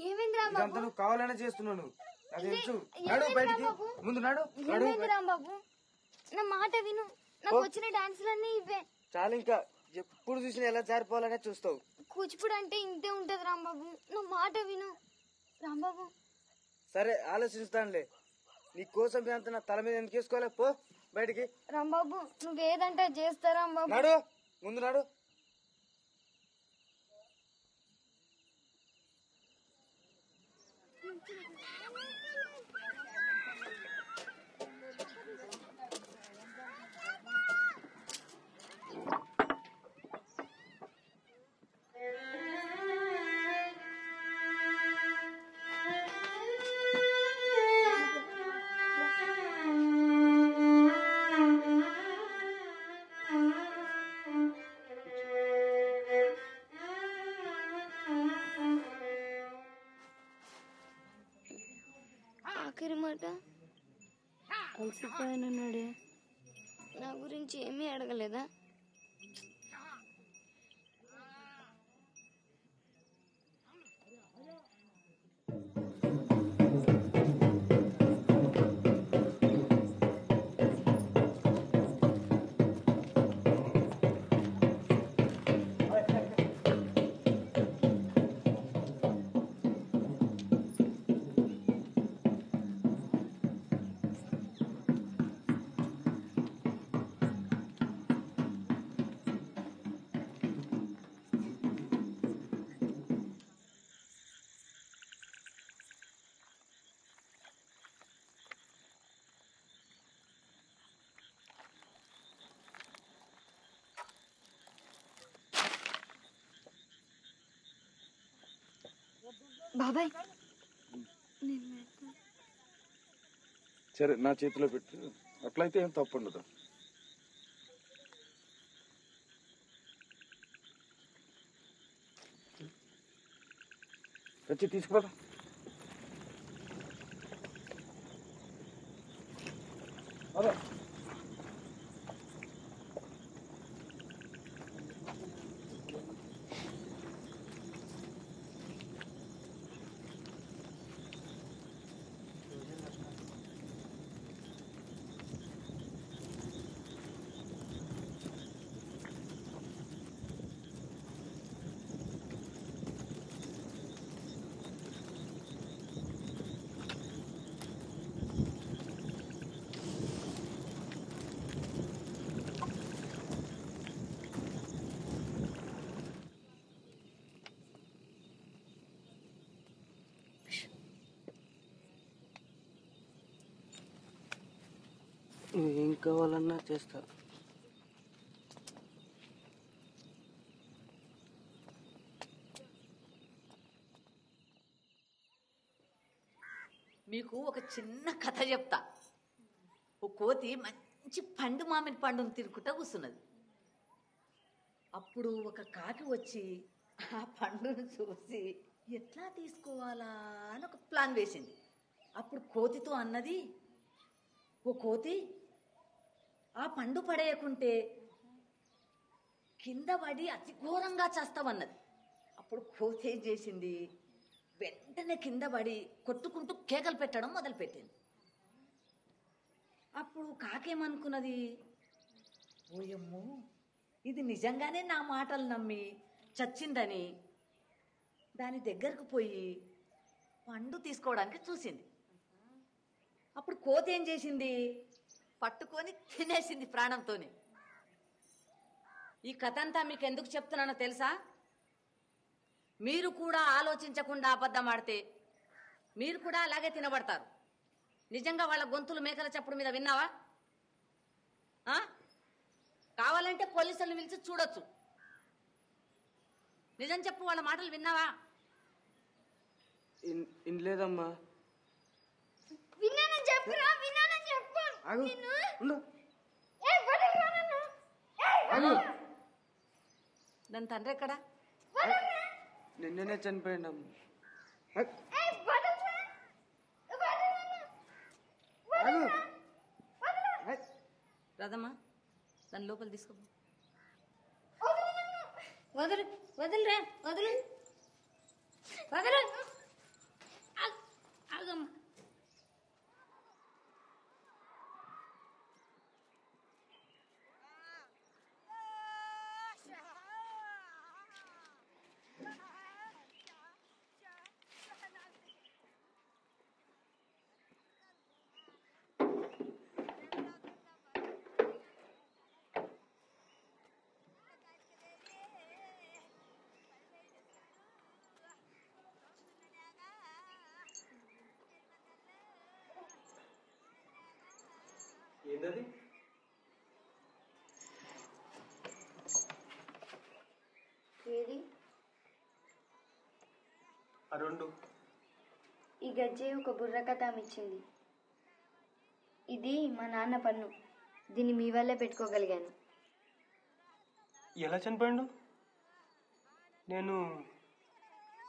ఏమైంది రాంబాబు? ఇదంతా నువ్వు కావాలనే చేస్తున్నావు. నాకు తెలుసు. నడు బయటికి, ముందు నడు. ఏమైంది రాంబాబు? నా మాట విను, నాకు వచ్చిన డాన్సులన్నీ ఇవే. చాలు, ఇంకా ఎప్పుడు చూసినా ఎలా జారిపోవాలనే చూస్తావు. కూచిపూడి అంటే ఇంతే ఉంటది రాంబాబు, నా మాట విను రాంబాబు. సరే, ఆలోచిస్తానులే. నీ కోసం అంత నా తల మీద ఎందుకు వేసుకోలే? పో బయటికి. రాంబాబు, నువ్వేదంటే చేస్తా రాంబాబు. నడు, ముందు నడు. ఆఖరి మాట, అలసిపోయానన్నాడే, నా గురించి ఏమీ అడగలేదా? బాబాయ్, సరే, నా చేతిలో పెట్టు. అట్లయితే ఏం తప్పు ఉండదు. వచ్చి తీసుకుపోదా. అదే కావాలన్నా చేస్తా. మీకు ఒక చిన్న కథ చెప్తా. ఓ కోతి మంచి పండు మామిడి పండును తిరుక్కుంటా కూర్చున్నది. అప్పుడు ఒక కాకి వచ్చి ఆ పండును చూసి ఎట్లా తీసుకోవాలా అని ఒక ప్లాన్ వేసింది. అప్పుడు కోతితో అన్నది, ఓ కోతి, ఆ పండు పడేయకుంటే కింద పడి అతి ఘోరంగా చేస్తావన్నది. అప్పుడు కోతి ఏం చేసింది, వెంటనే కింద పడి కొట్టుకుంటూ కేకలు పెట్టడం మొదలుపెట్టింది. అప్పుడు కాకేమనుకున్నది, ఓయమ్మో ఇది నిజంగానే నా మాటలు నమ్మి చచ్చిందని దాని దగ్గరకు పోయి పండు తీసుకోవడానికి చూసింది. అప్పుడు కోతి ఏం చేసింది, పట్టుకొని తినేసింది ప్రాణంతోనే. ఈ కథ అంతా మీకు ఎందుకు చెప్తున్నానో తెలుసా? మీరు కూడా ఆలోచించకుండా అబద్ధం ఆడితే మీరు కూడా అలాగే తినబడతారు. నిజంగా వాళ్ళ గొంతులు మేకల చప్పుడు మీద విన్నావా? కావాలంటే పోలీసులను పిలిచి చూడొచ్చు. నిజం చెప్పు, వాళ్ళ మాటలు విన్నావా? ఇన్లేదమ్మా. విన్నానని చెప్పురా, విన్నానని చెప్పు. ఆగు. దాని తండ్రి ఎక్కడా? నిన్ననే చనిపోయిందమ్మా. రాదమ్మా, దాని లోపల తీసుకో. వదలు వదలరా, వదలు వదలు. ఆగమ్మా. ఏంటది? ఏది? ఆ రెండు. ఈ గజ్జె ఒక బుర్ర కథ ఇచ్చింది. ఇది మా నాన్న పన్ను. దీన్ని మీ వల్లే పెట్టుకోగలిగాను. ఎలా చనిపోయిండు? నేను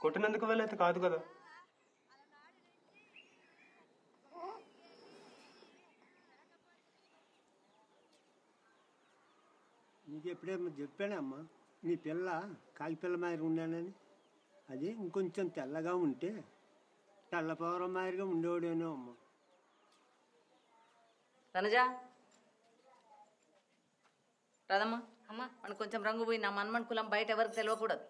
కొట్టినందుకు వెళ్ళైతే కాదు కదా. నీకు ఎప్పుడేమో చెప్పానమ్మా, నీ పిల్ల కాకి పిల్ల మాదిరి ఉన్నానని. అది ఇంకొంచెం తెల్లగా ఉంటే తెల్లపవరం మాదిరిగా ఉండేవాడేనో అమ్మా. తనజా, రాదమ్మా. అమ్మా, మనకు కొంచెం రంగు పోయి నా మన్మన్ కులం బయట ఎవరికి తెలియకూడదు.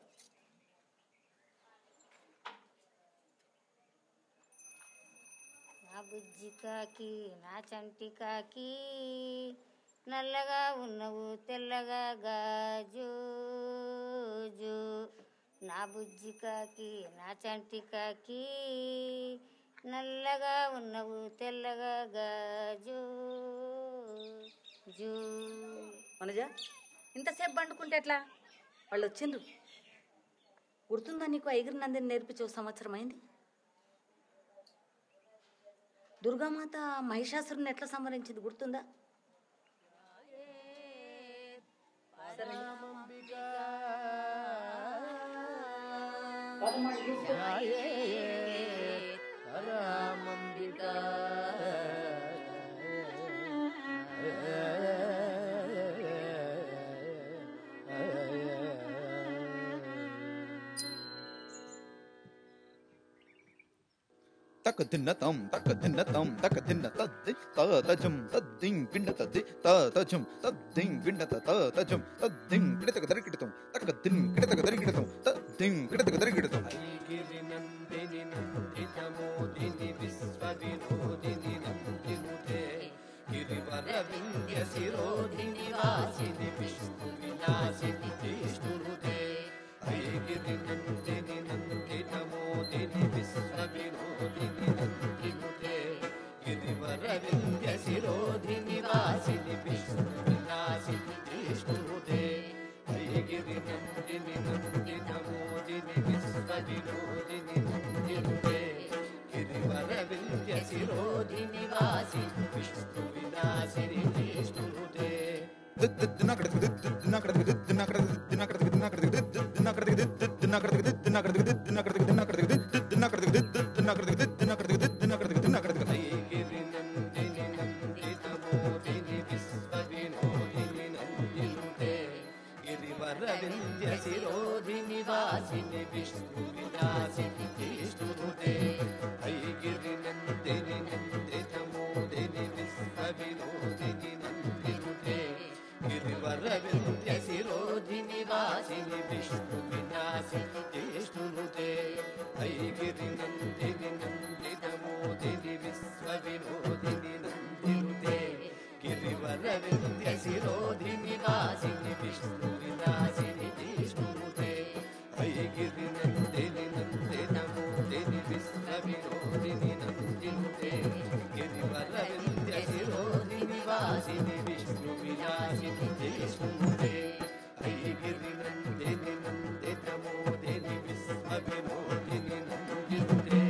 నా బుజ్జి కాకి, నా చంటి కాకి, నల్లగా ఉన్నవు తెల్లగా గాజు. నా బుజ్జి కాకి, నా చంటి కాకి, నల్లగా ఉన్నవు తెల్లగా గాజు. మనజా, ఇంతసేపు పండుకుంటే ఎట్లా? వాళ్ళు వచ్చిండ్రు. గుర్తుందా నీకు? ఐగిరి నందిని నేర్పించే సంవత్సరం అయింది. దుర్గామాత మహిషాసురుని ఎట్లా సంహరించింది గుర్తుందా? తక దిన్నతం తక దిన్నతం తక దిన్న తద్ది తజం తద్దిం గిండ తద్ది తజం తద్దిం గిండ తజం తద్దిం గిడతక దరికిడతం తక దిన్ గిడతక దరికిడతం తద్దిం గిడతక దరికిడతం ఐగిరి నందిని నందితమోదిని విశ్వవినోదిని నందినుతే గిరివర వింధ్య శిరోధిని వాసిని విష్ణు విలాసిని విష్ణునుతే ఐగిరి నందిని నందితమోదిని విశ్వవినోదిని నందినుతే గిరివర వింధ్య శిరోధి నివాసిని విష్ణు విలాసిని జిష్ణుతే గిరి నందిని నందిత మోదిని విశ్వ వినోదిని నందినుతే గిరివర వింధ్య శిరోధి నివాసిని విష్ణు విలాసిని జిష్ణుతే శిరోధి నివాసిని విష్ణు విలాసిని జిష్ణుతే ఐగిరి నందిని నందిత మోదిని విశ్వ వినోదిని నందినుతే గిరివర వింధ్య శిరోధి నివాసిని విష్ణు విలాసిని జిష్ణుతే ఐగిరి నందిని నందిత మోదిని విశ్వ వినోదిని నందినుతే గిరివర వింధ్య శిరోధి నివాసిని విష్ణు విలాసిని జిష్ణుతే ఐగిరి నందిని నందిత మోదిని విశ్వ వినోదిని నందినుతే గిరివర వింధ్య శిరోధి నివాసిని విష్ణు విలాసిని జిష్ణుతే ఐగిరి నందిని నందిత మోదిని విశ్వ వినోదిని నందినుతే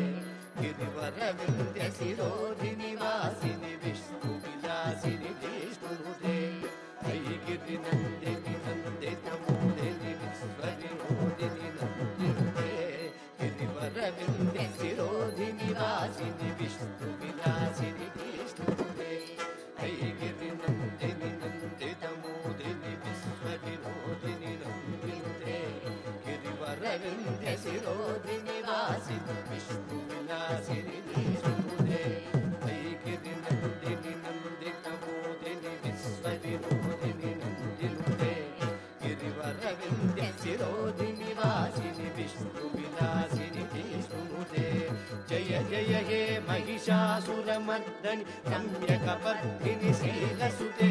గిరివర వింధ్య శిరోధి నివాసిని విష్ణు విలాసిని జిష్ణుతే ఐగిరి నందిని నందిత మోదిని విశ్వ వినోదిని నందినుతే గిరివర వింధ్య శిరోధి నివాసిని విష్ణు విలాసిని జిష్ణుతే ఐగిరి నందిని నందిత మోదిని విశ్వ వినోదిని నందినుతే గిరివర వింధ్య శిరోధి నివాసిని విష్ణు విలాసిని జిష్ణుతే ఐగిరి నందిని నందిత మోదిని విశ్వ వినోదిని నందినుతే గిరివర వింధ్య శిరోధి నివాసిని విష్ణు విలాసిని జిష్ణుతే జయ జయ హే మహిషాసురమర్దని రమ్యకపర్ధిని శైలసుతే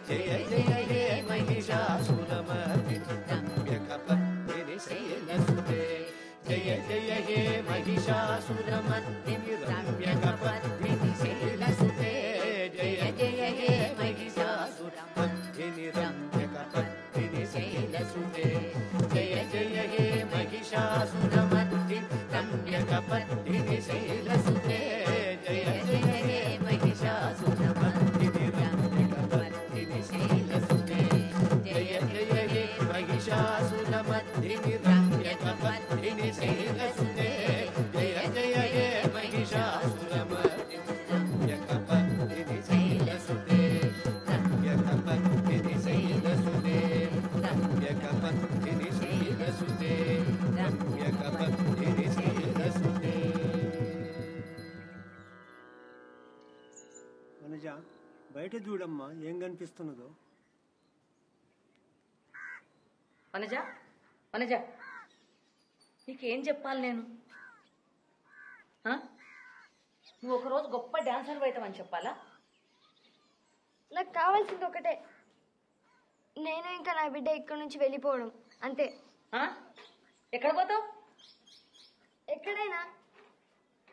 జయ జయ హే మహిషాసురమర్దిని రమ్యకపర్ధిని శైలసుతే జయ జయ హే మహిషాసురమర్దిని రమ్యకపర్ధిని శైలసుతే జయ జయ హే మహిషాసురమర్దిని రమ్యకపర్ధిని శైలసుతే జయ జయ హే మహిషాసురమర్దిని రమ్యకపర్ధిని శైలసుతే జయ జయ హే మహిషాసురమర్దిని రమ్యకపర్ధిని శైలసుతే జయ జయ హే మహిషాసురమర్దిని రమ్యకపర్ధిని శైలసుతే జయ జయ హే మహిషాసురమర్దిని రమ్యకపర్ధిని శైలసుతే రమ్యకపర్ధిని శైలసుతే రమ్యకపర్ధిని శైలసుతే రమ్యకపర్ధిని శైలసుతే. వనజ బయట చూడమ్మా ఏం కనిపిస్తున్నదో. వనజ వనజ నీకేం చెప్పాలి నేను? నువ్వు ఒకరోజు గొప్ప డాన్సర్ అవుతావని చెప్పాలా? నాకు కావాల్సింది ఒకటే, నేను ఇంకా నా బిడ్డ ఇక్కడి నుంచి వెళ్ళిపోవడం అంతే. ఎక్కడ పోతావు? ఎక్కడైనా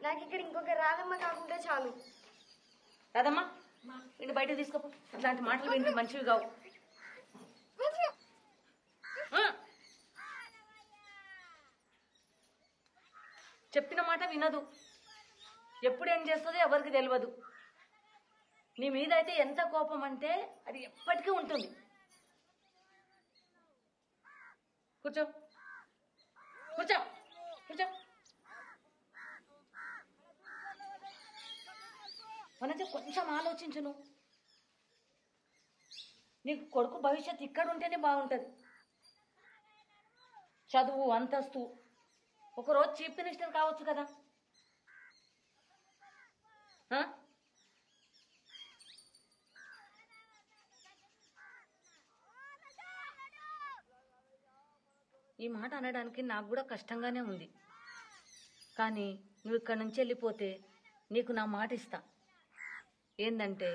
నాకు ఇక్కడ ఇంకొక రాధమ్మ కాకుండా చాలు. రాధమ్మ వీడిని బయటకు తీసుకోపో. ఇట్లాంటి మాటలు వింటే మంచివి కావు. చెప్పిన మాట వినదు. ఎప్పుడు ఏం చేస్తుందో ఎవరికి తెలియదు. నీ మీద అయితే ఎంత కోపం అంటే అది ఎప్పటికీ ఉంటుంది. కూర్చో కూర్చో కూర్చో. వనజ కొంచెం ఆలోచించును. నీకు కొడుకు భవిష్యత్తు ఇక్కడ ఉంటేనే బాగుంటుంది. చదువు అంతస్తు, ఒకరోజు చీఫ్ మినిస్టర్ కావచ్చు కదా. ఈ మాట అనడానికి నాకు కూడా కష్టంగానే ఉంది. కానీ నువ్వు ఇక్కడి నుంచి వెళ్ళిపోతే నీకు నా మాట ఇస్తా. ఏందంటే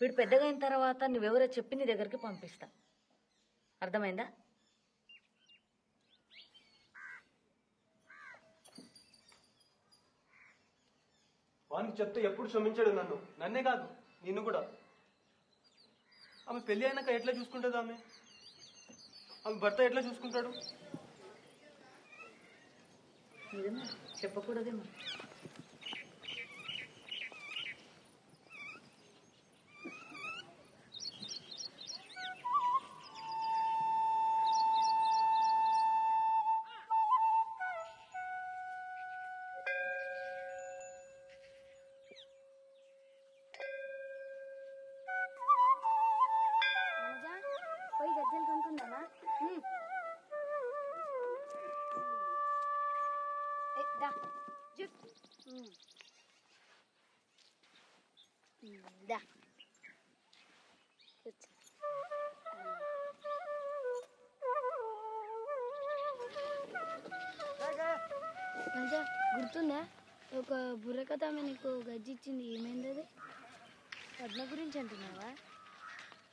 వీడు పెద్దగా అయిన తర్వాత నువ్వెవరో చెప్పి నీ దగ్గరికి పంపిస్తా. అర్థమైందా? వానికి చెప్తే ఎప్పుడు క్షమించాడు నన్నే కాదు నిన్ను కూడా. ఆమె పెళ్లి అయినాక ఎట్లా చూసుకుంటుంది? ఆమె భర్త ఎట్లా చూసుకుంటాడు? చెప్పకూడదేమో. పోయి గజ్జలు కొనుక్కుందామా? దా దా మంచిగా గుర్తుందా? ఒక బుర్రకథ ఆమె నీకు గజ్జి ఇచ్చింది, ఏమైంది అది? పద్మ గురించి అంటున్నావా?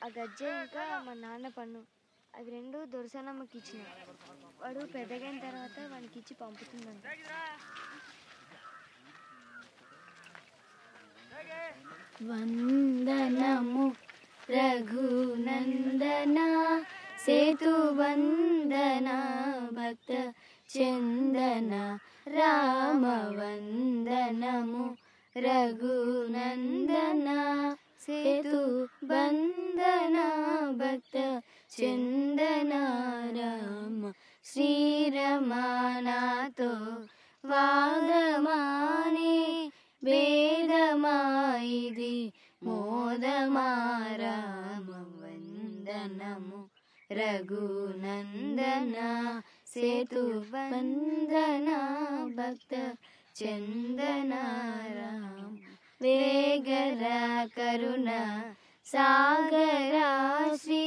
ఆ గజ్జె ఇంకా మా నాన్న పన్ను అవి రెండు దొరసానమ్మకి ఇచ్చిన. వాడు పెద్దగైన తర్వాత వానికి ఇచ్చి పంపుతుందంట. వందనము రఘునందన సేతు వందన భక్త చందన రామ వందనము రఘునందన సేతు బంధన భక్త చందన రామ శ్రీరమానాతో వాదమానే వేదమాయిది మోదమా రామ వందనము రఘునందన సేతు వందన భక్త చందన రామ వేగర కరుణ సాగరా శ్రీ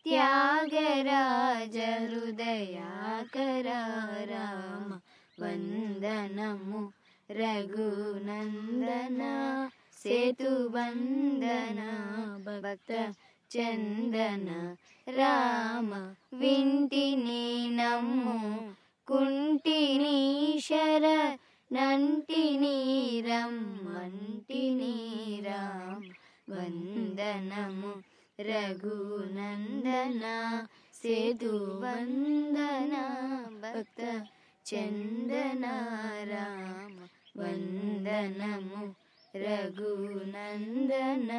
త్యాగరాజ హృదయాకర రామ వందనము రఘునందన సేతు వందన భక్త చందన రామ వింటిని నమ్ము కుంటిని శర నంటిని రమ్మంటిని రామ వందనము రఘునందన సేతు వందన భక్త చందన రామ వందనము రఘునందన.